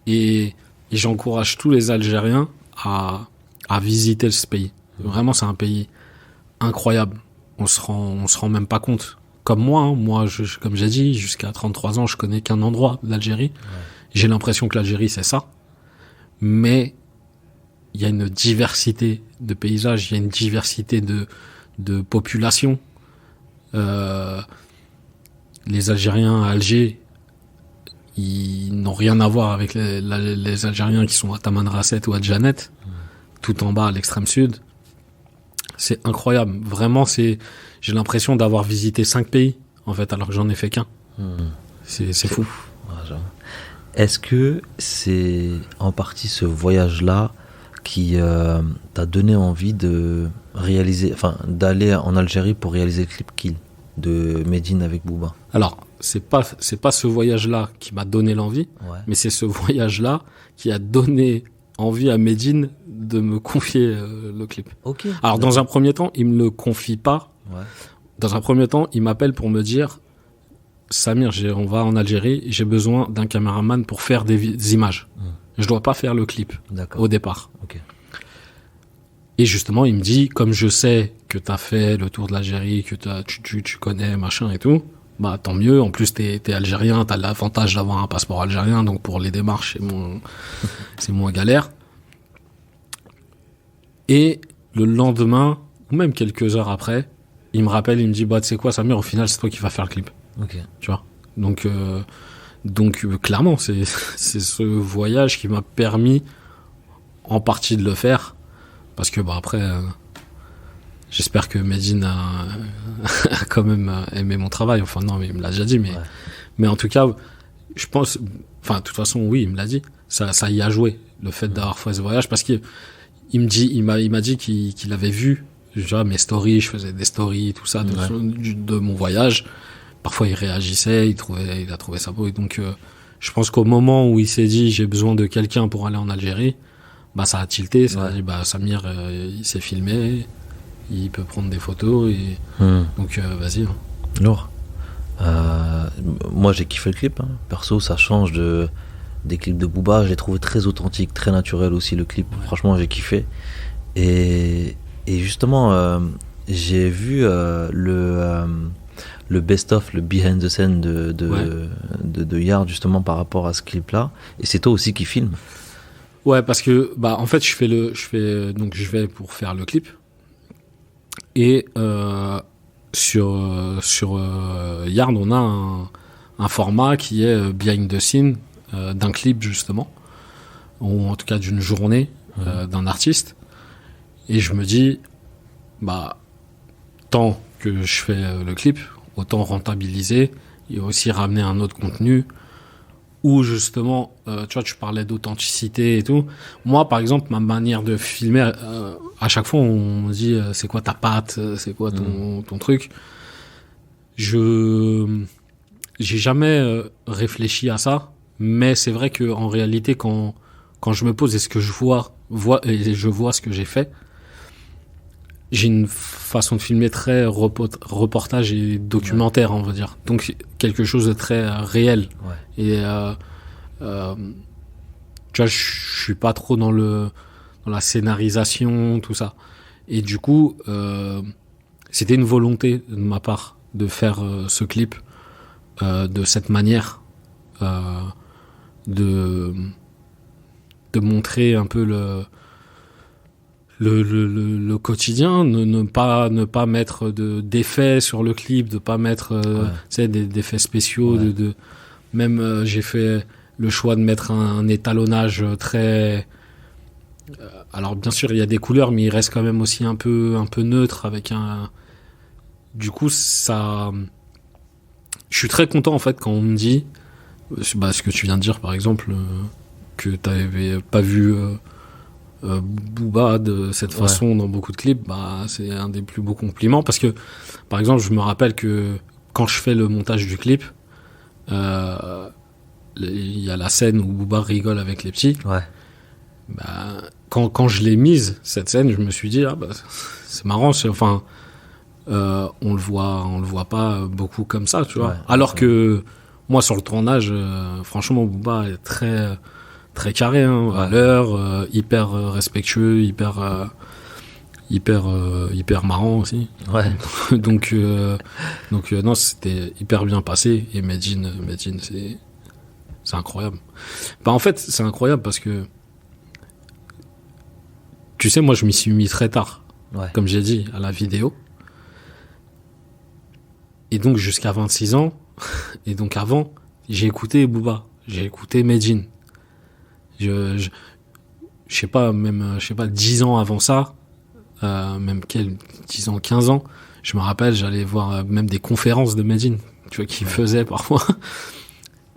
S2: Et j'encourage tous les Algériens à visiter ce pays. Vraiment, c'est un pays incroyable. On se rend même pas compte. Comme moi, hein, comme j'ai dit, jusqu'à 33 ans, je connais qu'un endroit d'Algérie. Ouais. J'ai l'impression que l'Algérie, c'est ça. Mais il y a une diversité de paysages, il y a une diversité de populations. Les Algériens à Alger, ils n'ont rien à voir avec les Algériens qui sont à Tamanrasset ou à Djanet, tout en bas à l'extrême sud. C'est incroyable. Vraiment, j'ai l'impression d'avoir visité 5 pays, en fait, alors que j'en ai fait qu'un. C'est fou.
S1: Ouais, est-ce que c'est en partie ce voyage-là qui t'a donné envie de réaliser, enfin, d'aller en Algérie pour réaliser le clip Kill de Medine avec Booba?
S2: Alors, c'est pas ce voyage-là qui m'a donné l'envie, ouais, mais c'est ce voyage-là qui a donné envie à Medine de me confier le clip.
S1: Okay.
S2: Alors, dans un premier temps, il me le confie pas. Ouais. Dans un premier temps, il m'appelle pour me dire, Samir, on va en Algérie, j'ai besoin d'un caméraman pour faire des images. Je dois pas faire le clip au départ.
S1: Okay.
S2: Et justement, il me dit, comme je sais que t'as fait le tour de l'Algérie, que tu connais machin et tout, bah tant mieux. En plus, t'es algérien, t'as l'avantage d'avoir un passeport algérien, donc pour les démarches, c'est moins galère. Et le lendemain, ou même quelques heures après, il me rappelle, il me dit, bah tu sais quoi, Samir, au final, c'est toi qui vas faire le clip.
S1: Okay.
S2: Tu vois. Donc clairement, c'est ce voyage qui m'a permis en partie de le faire, parce que bah après, j'espère que Medine a quand même aimé mon travail. Enfin non, mais il me l'a déjà dit, mais en tout cas, je pense, enfin de toute façon, oui, il me l'a dit. Ça y a joué, le fait d'avoir fait ce voyage, parce qu'il m'a dit qu'il avait vu déjà mes stories, je faisais des stories, tout ça de mon voyage. Parfois, il réagissait, il a trouvé ça beau. Et donc, je pense qu'au moment où il s'est dit, j'ai besoin de quelqu'un pour aller en Algérie, bah, ça a tilté. Ça a dit, bah, Samir, il s'est filmé, il peut prendre des photos. Et donc, vas-y. Hein.
S1: Lourd. Moi, j'ai kiffé le clip. Hein. Perso, ça change des clips de Booba. J'ai trouvé très authentique, très naturel aussi le clip. Ouais. Franchement, j'ai kiffé. Et justement, j'ai vu le best-of, le behind the scene de Yard, justement, par rapport à ce clip-là. Et c'est toi aussi qui filme.
S2: Ouais, parce que, bah, en fait, donc, je vais pour faire le clip. Et, sur Yard, on a un format qui est behind the scene, d'un clip, justement. Ou en tout cas, d'une journée, d'un artiste. Et je me dis, bah, tant que je fais le clip, autant rentabiliser et aussi ramener un autre contenu où justement, tu vois, tu parlais d'authenticité et tout. Moi, par exemple, ma manière de filmer, à chaque fois, on me dit, c'est quoi ta patte, c'est quoi ton truc. J'ai jamais réfléchi à ça, mais c'est vrai que en réalité, quand je me pose et ce que je vois et je vois ce que j'ai fait, j'ai une façon de filmer très reportage et documentaire, on va dire. Donc, quelque chose de très réel. Ouais. Et, tu vois, je suis pas trop dans la scénarisation, tout ça. Et du coup, c'était une volonté de ma part de faire ce clip de cette manière, de montrer un peu le quotidien, ne pas mettre d'effets sur le clip, de pas mettre tu sais, d'effets spéciaux, même j'ai fait le choix de mettre un étalonnage très alors bien sûr il y a des couleurs, mais il reste quand même aussi un peu neutre avec du coup ça, je suis très content en fait quand on me dit ce que tu viens de dire par exemple, que t'avais pas vu Booba de cette façon dans beaucoup de clips, c'est un des plus beaux compliments, parce que par exemple je me rappelle que quand je fais le montage du clip, il y a la scène où Booba rigole avec les petits. Quand je l'ai mise cette scène, je me suis dit c'est marrant, on le voit pas beaucoup comme ça, tu vois, alors que moi sur le tournage, franchement Booba est très très carré, à l'heure, hyper respectueux, hyper marrant aussi. donc non, c'était hyper bien passé, et Medine c'est incroyable. En fait c'est incroyable parce que tu sais, moi je m'y suis mis très tard, comme j'ai dit, à la vidéo, et donc jusqu'à 26 ans et donc avant j'ai écouté Booba, j'ai écouté Medine. Je sais pas, 10 ans avant ça, même 10 ans, 15 ans, je me rappelle, j'allais voir même des conférences de Medine, tu vois, qu'il faisait parfois.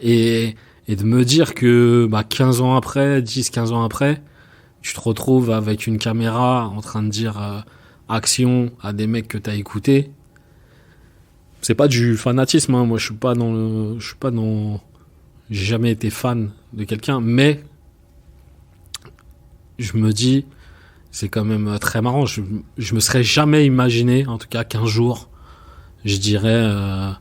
S2: Et de me dire que 15 ans après, 10-15 ans après, tu te retrouves avec une caméra en train de dire action à des mecs que t'as écoutés. C'est pas du fanatisme, moi je suis pas dans j'ai jamais été fan de quelqu'un, mais je me dis, c'est quand même très marrant. Je me serais jamais imaginé, en tout cas, qu'un jour, je dirais, là,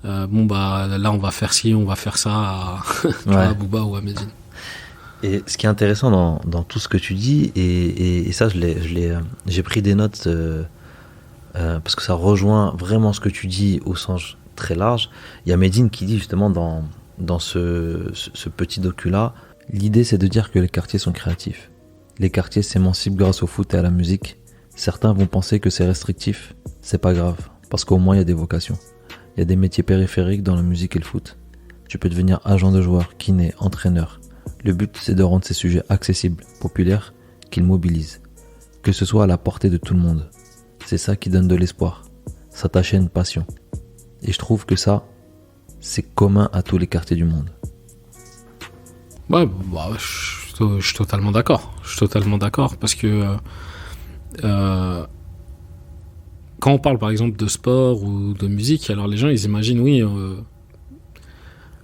S2: on va faire ci, on va faire ça à Booba ou à Medine.
S1: Et ce qui est intéressant dans tout ce que tu dis, et ça, j'ai pris des notes parce que ça rejoint vraiment ce que tu dis au sens très large. Il y a Medine qui dit justement dans ce petit docu-là, l'idée c'est de dire que les quartiers sont créatifs. Les quartiers s'émancipent grâce au foot et à la musique. Certains vont penser que c'est restrictif. C'est pas grave, parce qu'au moins il y a des vocations. Il y a des métiers périphériques dans la musique et le foot. Tu peux devenir agent de joueur, kiné, entraîneur. Le but c'est de rendre ces sujets accessibles, populaires, qu'ils mobilisent. Que ce soit à la portée de tout le monde. C'est ça qui donne de l'espoir. S'attacher à une passion. Et je trouve que ça, c'est commun à tous les quartiers du monde.
S2: Je suis totalement d'accord. Parce que quand on parle par exemple de sport ou de musique, alors les gens ils imaginent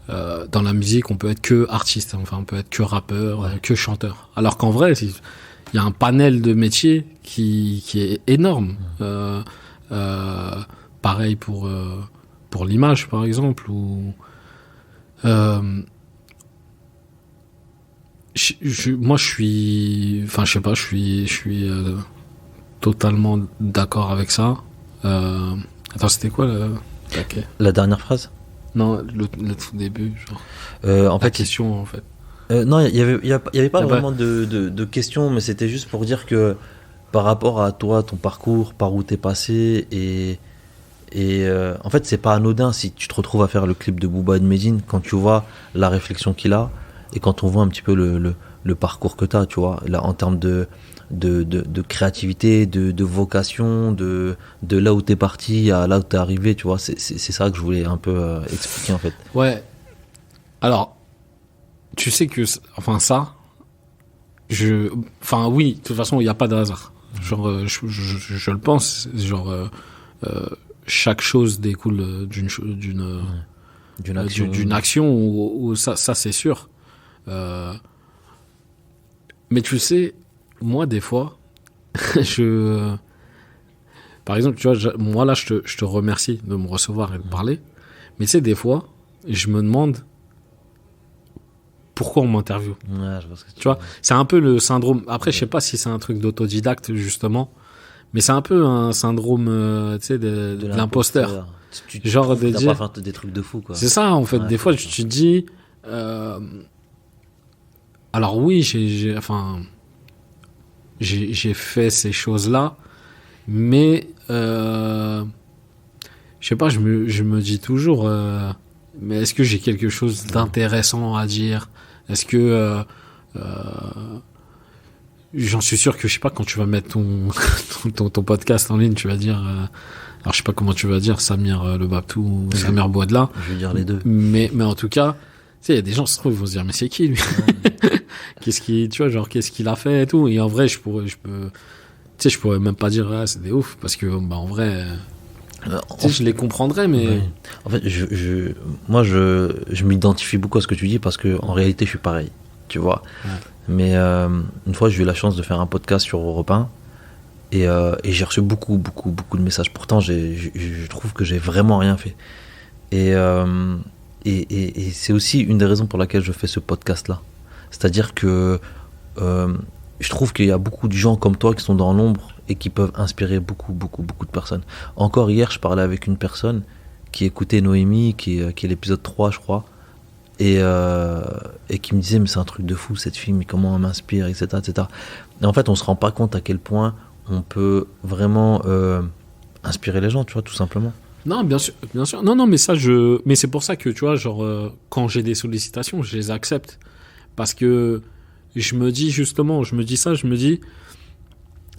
S2: dans la musique on peut être que artiste, on peut être que rappeur, que chanteur. Alors qu'en vrai il y a un panel de métiers qui est énorme. Pareil pour l'image par exemple, ou moi je suis totalement d'accord avec ça. Attends, c'était quoi
S1: la dernière phrase?
S2: Non, le tout début, genre.
S1: En fait,
S2: question en fait.
S1: Non, il y avait pas vraiment de questions, mais c'était juste pour dire que par rapport à toi, ton parcours, par où t'es passé, et en fait c'est pas anodin si tu te retrouves à faire le clip de Booba et de Medine, quand tu vois la réflexion qu'il a, et quand on voit un petit peu le parcours que t'as, tu vois, là, en termes de créativité, de vocation, de là où t'es parti à là où t'es arrivé, tu vois, c'est ça que je voulais un peu expliquer en fait.
S2: Ouais. Alors, tu sais que, oui, de toute façon, il n'y a pas de hasard. Genre, je le pense, genre, chaque chose découle d'une action, ou ça c'est sûr. Mais tu sais, moi des fois, par exemple, tu vois, moi là, je te remercie de me recevoir et de parler. Mais tu sais, des fois, je me demande pourquoi on m'interviewe.
S1: Ouais, je vois ce que
S2: Tu vois, c'est un peu le syndrome. Après, je sais pas si c'est un truc d'autodidacte, justement, mais c'est un peu un syndrome, tu sais, de l'imposteur. Genre
S1: trouves
S2: de
S1: que t'as
S2: dire.
S1: pas fait des trucs de fou, quoi.
S2: C'est ça, en fait.
S1: Ouais,
S2: Des fois,
S1: je
S2: tu te dis. Alors, oui, j'ai fait ces choses-là, mais je sais pas, je me dis toujours, mais est-ce que j'ai quelque chose d'intéressant à dire? Est-ce que j'en suis sûr que je sais pas, quand tu vas mettre ton podcast en ligne, tu vas dire, alors je sais pas comment tu vas dire, Samir Le Babtou ou Samir Bouadla,
S1: Je vais dire les deux.
S2: mais en tout cas, tu sais, il y a des gens, ça se trouve, ils vont se dire, mais c'est qui lui? Qu'est-ce qu'il a fait et tout. Et en vrai, je pourrais même pas dire, ah, c'est des ouf, parce que, bah, en vrai, tu sais, je les comprendrais, mais.
S1: Ouais. En fait, moi, je m'identifie beaucoup à ce que tu dis parce que en réalité, je suis pareil, tu vois.
S2: Ouais.
S1: Mais une fois, j'ai eu la chance de faire un podcast sur Europe 1 et j'ai reçu beaucoup de messages. Pourtant, je trouve que j'ai vraiment rien fait. Et c'est aussi une des raisons pour laquelle je fais ce podcast-là. C'est-à-dire que je trouve qu'il y a beaucoup de gens comme toi qui sont dans l'ombre et qui peuvent inspirer beaucoup de personnes. Encore hier, je parlais avec une personne qui écoutait Noémie, qui est l'épisode 3, je crois, et qui me disait, mais c'est un truc de fou cette fille, mais comment elle m'inspire, etc. Et en fait, on se rend pas compte à quel point on peut vraiment inspirer les gens, tu vois, tout simplement.
S2: Non, bien sûr. Non, mais mais c'est pour ça que, tu vois, genre, quand j'ai des sollicitations, je les accepte. Parce que je me dis,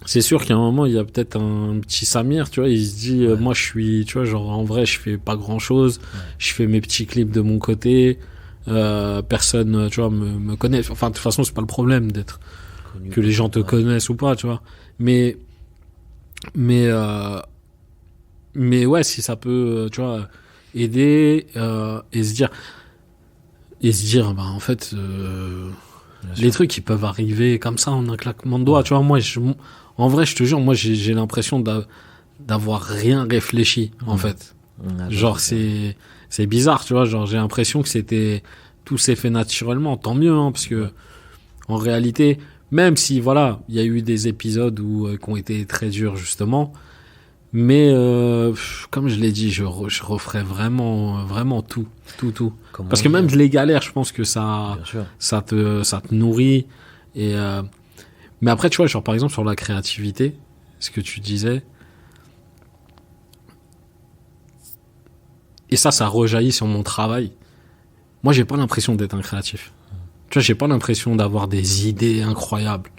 S2: c'est sûr qu'à un moment, il y a peut-être un petit Samir, tu vois, il se dit, moi, je suis, tu vois, genre, en vrai, je fais pas grand chose. Je fais mes petits clips de mon côté. Personne, tu vois, me connaît. Enfin, de toute façon, c'est pas le problème d'être, que les gens te connaissent ou pas, tu vois. Mais ouais, si ça peut, tu vois, aider, et se dire, bah, en fait, les trucs qui peuvent arriver comme ça en un claquement de doigts, tu vois, moi, en vrai, je te jure, moi, j'ai l'impression d'avoir rien réfléchi, en fait. Genre, c'est bizarre, tu vois, genre, j'ai l'impression que tout s'est fait naturellement, tant mieux, hein, parce que, en réalité, même si, voilà, il y a eu des épisodes qui ont été très durs, justement, mais comme je l'ai dit, je referai vraiment tout. Parce que même les galères, je pense que ça te nourrit. Et mais après, tu vois, genre par exemple sur la créativité, ce que tu disais, et ça rejaillit sur mon travail. Moi, j'ai pas l'impression d'être un créatif. Tu vois, j'ai pas l'impression d'avoir des idées incroyables.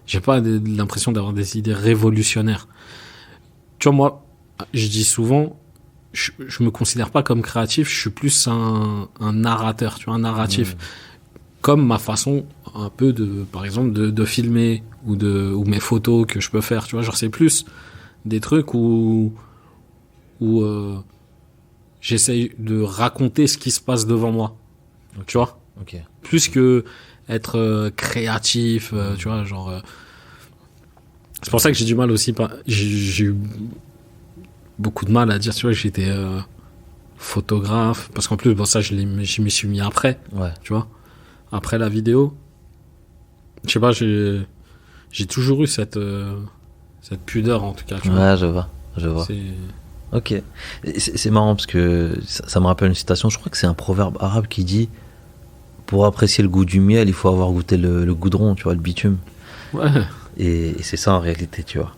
S2: J'ai pas l'impression d'avoir des idées révolutionnaires. Tu vois, moi, je dis souvent, je me considère pas comme créatif, je suis plus un narrateur, tu vois, un narratif. Comme ma façon, un peu par exemple, de filmer, ou mes photos que je peux faire, tu vois, genre c'est plus des trucs où j'essaye de raconter ce qui se passe devant moi, tu vois.
S1: Okay.
S2: Plus que être créatif, tu vois, genre... c'est pour ça que j'ai du mal aussi, j'ai eu beaucoup de mal à dire, tu vois, que j'étais photographe, parce qu'en plus, bon, ça, je m'y suis mis après, tu vois, après la vidéo. Je sais pas, j'ai toujours eu cette pudeur, en tout cas, tu vois.
S1: Ouais, je vois. Ok. C'est marrant, parce que ça me rappelle une citation, je crois que c'est un proverbe arabe qui dit, pour apprécier le goût du miel, il faut avoir goûté le goudron, tu vois, le bitume.
S2: Ouais.
S1: Et c'est ça en réalité, tu vois.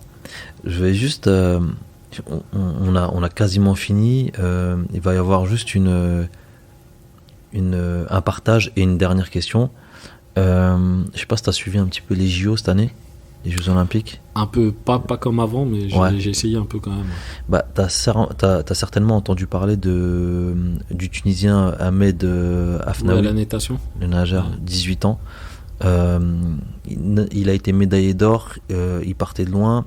S1: Je vais juste... on a quasiment fini. Il va y avoir juste un partage et une dernière question. Je sais pas si tu as suivi un petit peu les JO cette année, les Jeux Olympiques.
S2: Un peu, pas comme avant, mais j'ai essayé un peu quand même.
S1: Bah, t'as certainement entendu parler du Tunisien Ahmed Afnaoui.
S2: La natation.
S1: Le nageur, 18 ans. Il a été médaillé d'or, il partait de loin.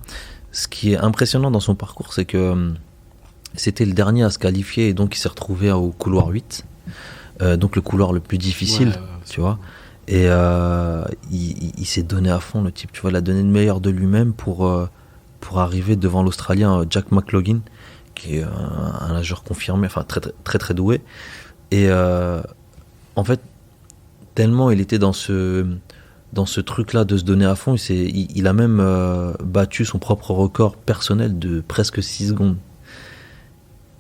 S1: Ce qui est impressionnant dans son parcours, c'est que c'était le dernier à se qualifier et donc il s'est retrouvé au couloir 8, donc le couloir le plus difficile, tu vois. Et il s'est donné à fond, le type, tu vois, il a donné le meilleur de lui-même pour arriver devant l'Australien Jack McLaughlin, qui est un nageur confirmé, enfin très doué. Et en fait, tellement il était dans ce truc-là de se donner à fond, il a même battu son propre record personnel de presque 6 secondes.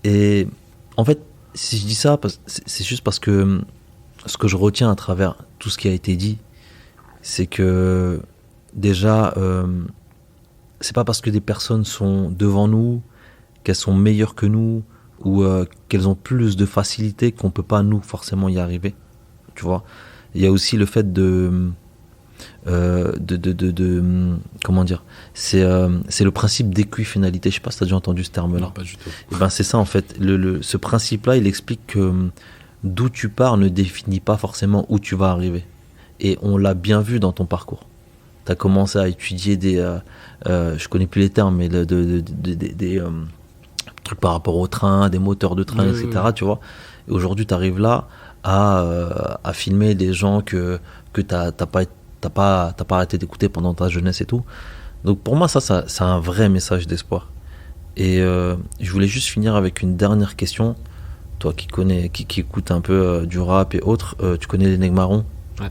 S1: Et en fait, si je dis ça, c'est juste parce que ce que je retiens à travers tout ce qui a été dit, c'est que déjà, c'est pas parce que des personnes sont devant nous, qu'elles sont meilleures que nous, ou qu'elles ont plus de facilité qu'on peut pas, nous, forcément y arriver. Tu vois, il y a aussi le fait comment dire, c'est le principe d'équifinalité. Je sais pas si tu as déjà entendu ce terme-là.
S2: Non, pas du tout.
S1: Et ben c'est ça en fait. Ce principe-là, il explique que d'où tu pars ne définit pas forcément où tu vas arriver. Et on l'a bien vu dans ton parcours. Tu as commencé à étudier je connais plus les termes, mais des trucs par rapport au train, des moteurs de train, etc. Tu vois. Et aujourd'hui, tu arrives là à filmer des gens que t'as pas arrêté d'écouter pendant ta jeunesse et tout. Donc pour moi, ça c'est un vrai message d'espoir. Et je voulais juste finir avec une dernière question. Toi qui écoute un peu du rap et autres, tu connais les Nègres Marrons ?
S2: Ouais.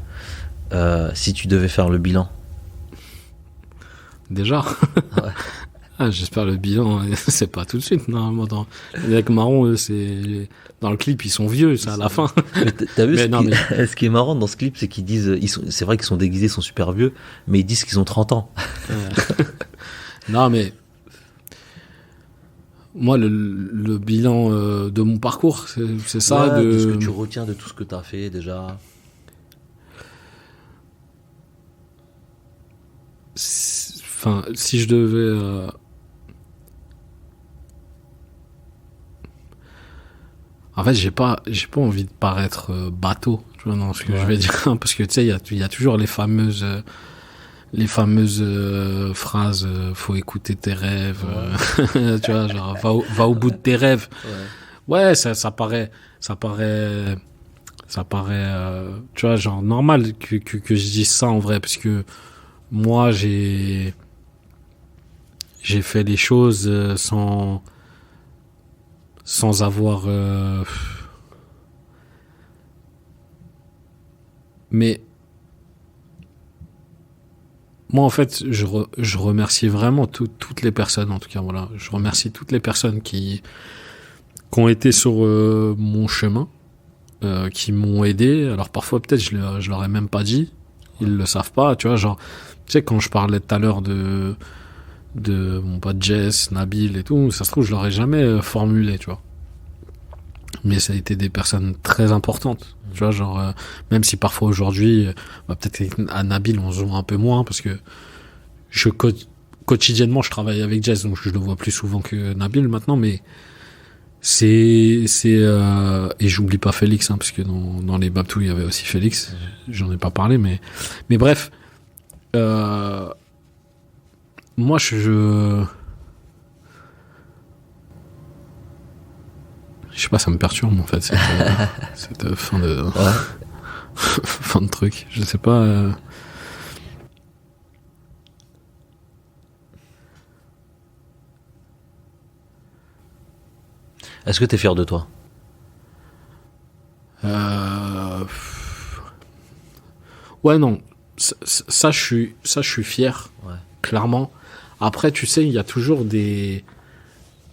S1: Si tu devais faire le bilan.
S2: Déjà.
S1: Ouais.
S2: J'espère le bilan, c'est pas tout de suite, normalement. Les Nègres Marrons, c'est, dans le clip, ils sont vieux, c'est à la fin.
S1: Mais t'as vu ce qui est marrant dans ce clip, c'est qu'ils disent, c'est vrai qu'ils sont déguisés, ils sont super vieux, mais ils disent qu'ils ont 30 ans.
S2: Non, mais, moi, le bilan de mon parcours, c'est ça.
S1: Ouais, de ce que tu retiens de tout ce que t'as fait, déjà.
S2: Enfin, si je devais... En fait, j'ai pas envie de paraître bateau, tu vois, non, ce que je vais dire, parce que tu sais, il y a toujours les fameuses phrases, faut écouter tes rêves, tu vois, genre va au bout de tes rêves. Ouais, ça paraît, tu vois, genre normal que je dise ça en vrai, parce que moi j'ai fait les choses sans avoir mais moi en fait je remercie vraiment toutes les personnes, en tout cas voilà, je remercie toutes les personnes qui ont été sur mon chemin, qui m'ont aidé. Alors parfois peut-être je leur ai même pas dit, ils le savent pas, tu vois, genre tu sais, quand je parlais tout à l'heure de mon pote Jess, Nabil et tout, ça se trouve je l'aurais jamais formulé, tu vois. Mais ça a été des personnes très importantes, tu vois, genre même si parfois aujourd'hui, peut-être à Nabil on se voit un peu moins parce que quotidiennement je travaille avec Jess, donc je le vois plus souvent que Nabil maintenant, mais et j'oublie pas Félix, hein, parce que dans les Babtou il y avait aussi Félix, j'en ai pas parlé, mais bref, moi je sais pas, ça me perturbe en fait cette fin de fin de truc, je sais pas.
S1: Est-ce que t'es fier de toi ?
S2: Ouais, non, ça je suis fier, clairement. Après, tu sais, il y a toujours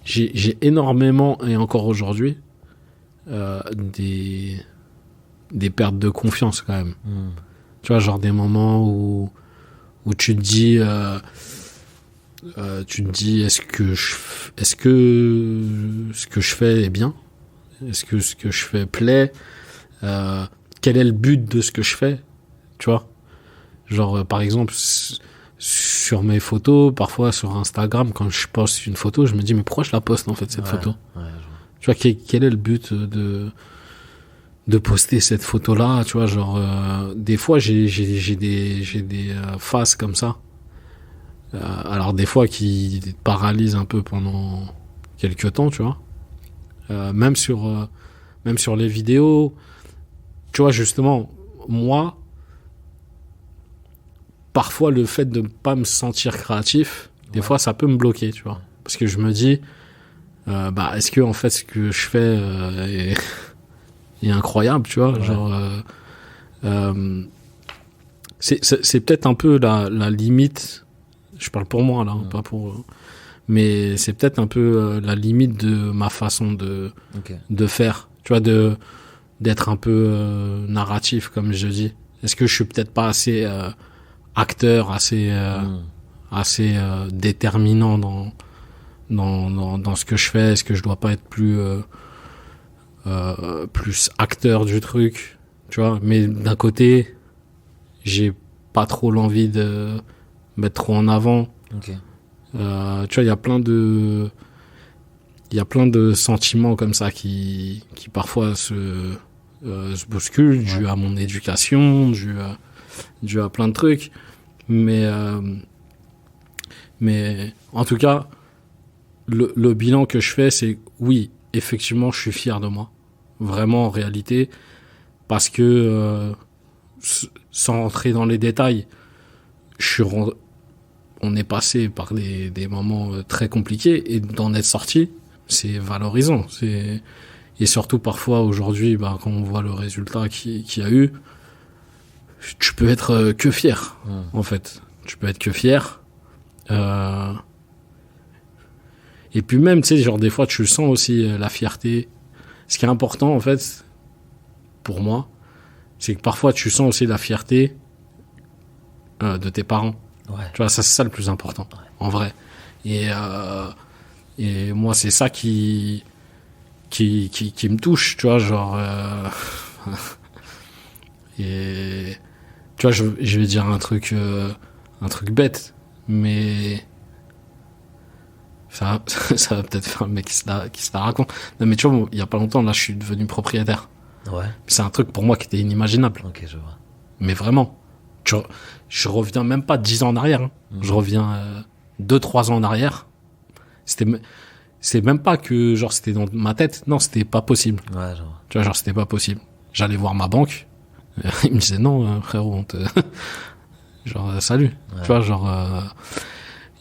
S2: j'ai énormément, et encore aujourd'hui, des pertes de confiance quand même. Tu vois, genre des moments où tu te dis est-ce que ce que je fais est bien, est-ce que ce que je fais plaît, quel est le but de ce que je fais, tu vois, genre par exemple sur mes photos, parfois sur Instagram, quand je poste une photo, je me dis mais pourquoi je la poste en fait cette photo, tu vois, quel est le but de poster cette photo là, tu vois, genre des fois j'ai des phases comme ça, alors des fois qui te paralysent un peu pendant quelques temps, tu vois, même sur les vidéos, tu vois, justement moi parfois le fait de ne pas me sentir créatif, des fois ça peut me bloquer, tu vois, parce que je me dis est-ce que en fait ce que je fais est incroyable, tu vois, genre C'est peut-être un peu la limite. Je parle pour moi là, pas pour. Mais c'est peut-être un peu la limite de ma façon de faire. Tu vois, d'être un peu narratif, comme je dis. Est-ce que je suis peut-être pas assez acteur, assez déterminant dans ce que je fais? Est-ce que je dois pas être plus acteur du truc, tu vois? Mais d'un côté, j'ai pas trop l'envie de mettre trop en avant.
S1: Ok.
S2: Tu vois, il y a plein de sentiments comme ça qui parfois se bousculent, dû à mon éducation, dû à plein de trucs. Mais en tout cas, le bilan que je fais, c'est oui, effectivement, je suis fier de moi. Vraiment, en réalité, parce que sans rentrer dans les détails, on est passé par des moments très compliqués et d'en être sorti, c'est valorisant. Et surtout parfois aujourd'hui, quand on voit le résultat qu'il y a eu, tu peux être que fier, en fait. Tu peux être que fier. Et puis même, tu sais, genre des fois, tu sens aussi la fierté. Ce qui est important, en fait, pour moi, c'est que parfois, tu sens aussi la fierté de tes parents.
S1: Ouais.
S2: Tu vois, ça, c'est ça le plus important, en vrai. Et moi, c'est ça qui me touche, tu vois, genre... et... Tu vois, je vais dire un truc bête, mais... Ça va peut-être faire un mec qui se la raconte. Non, mais tu vois, il y a pas longtemps, là, je suis devenu propriétaire.
S1: Ouais.
S2: C'est un truc pour moi qui était inimaginable.
S1: Ok, je vois.
S2: Mais vraiment. Je reviens même pas 10 ans en arrière. Hein. Je reviens 2-3 ans en arrière. C'est même pas que genre c'était dans ma tête. Non, c'était pas possible.
S1: Ouais, je vois.
S2: Tu vois, genre c'était pas possible. J'allais voir ma banque. Ils me disaient non, frérot, on te... genre, salut. Ouais. Tu vois, genre...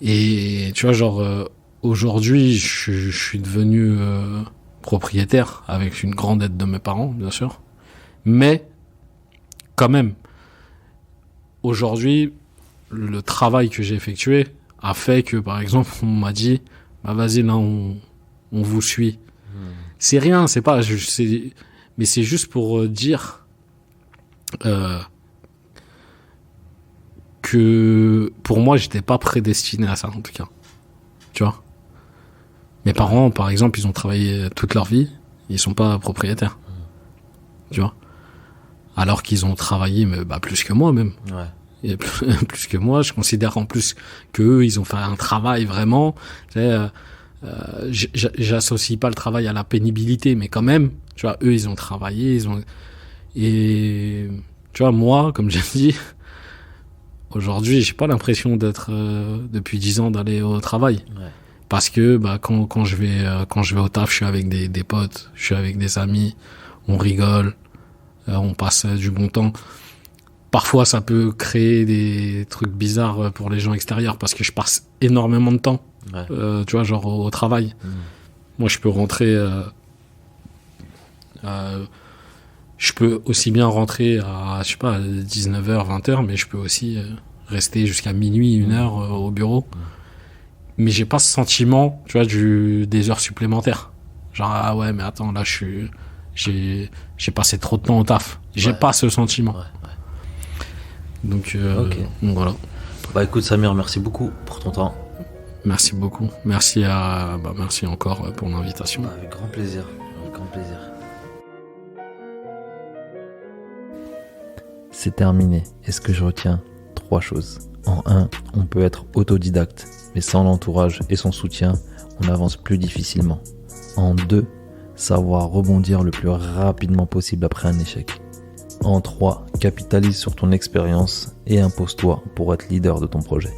S2: Et tu vois, genre... aujourd'hui, je suis devenu propriétaire avec une grande aide de mes parents, bien sûr. Mais, quand même, aujourd'hui, le travail que j'ai effectué a fait que, par exemple, on m'a dit, bah vas-y, là, on vous suit. C'est rien, c'est pas, mais c'est juste pour dire que pour moi, j'étais pas prédestiné à ça, en tout cas. Tu vois? Mes parents, par exemple, ils ont travaillé toute leur vie, ils sont pas propriétaires. Tu vois? Alors qu'ils ont travaillé, mais plus que moi même.
S1: Ouais.
S2: Et plus que moi, je considère en plus qu'eux, ils ont fait un travail vraiment. Tu sais, j'associe pas le travail à la pénibilité, mais quand même, tu vois, eux, ils ont travaillé, et tu vois, moi, comme j'ai dit, aujourd'hui, j'ai pas l'impression d'être depuis 10 ans d'aller au travail.
S1: Ouais.
S2: Parce que quand je vais au taf, je suis avec des potes, je suis avec des amis, on rigole, on passe du bon temps. Parfois, ça peut créer des trucs bizarres pour les gens extérieurs parce que je passe énormément de temps, tu vois, genre au travail. Moi, je peux rentrer... je peux aussi bien rentrer à, je sais pas, 19h, 20h, mais je peux aussi rester jusqu'à minuit, 1h au bureau. Mais j'ai pas ce sentiment, tu vois, des heures supplémentaires. Genre, ah ouais, mais attends, là, j'ai passé trop de temps au taf. J'ai pas ce sentiment.
S1: Ouais.
S2: Donc,
S1: ok.
S2: Donc voilà.
S1: Bah écoute Samir, merci beaucoup pour ton temps.
S2: Merci beaucoup. Merci encore pour l'invitation.
S1: Avec grand plaisir. Avec grand plaisir. C'est terminé. Et ce que je retiens, 3 choses. En 1, on peut être autodidacte, mais sans l'entourage et son soutien, on avance plus difficilement. En 2, savoir rebondir le plus rapidement possible après un échec. En 3, capitalise sur ton expérience et impose-toi pour être leader de ton projet.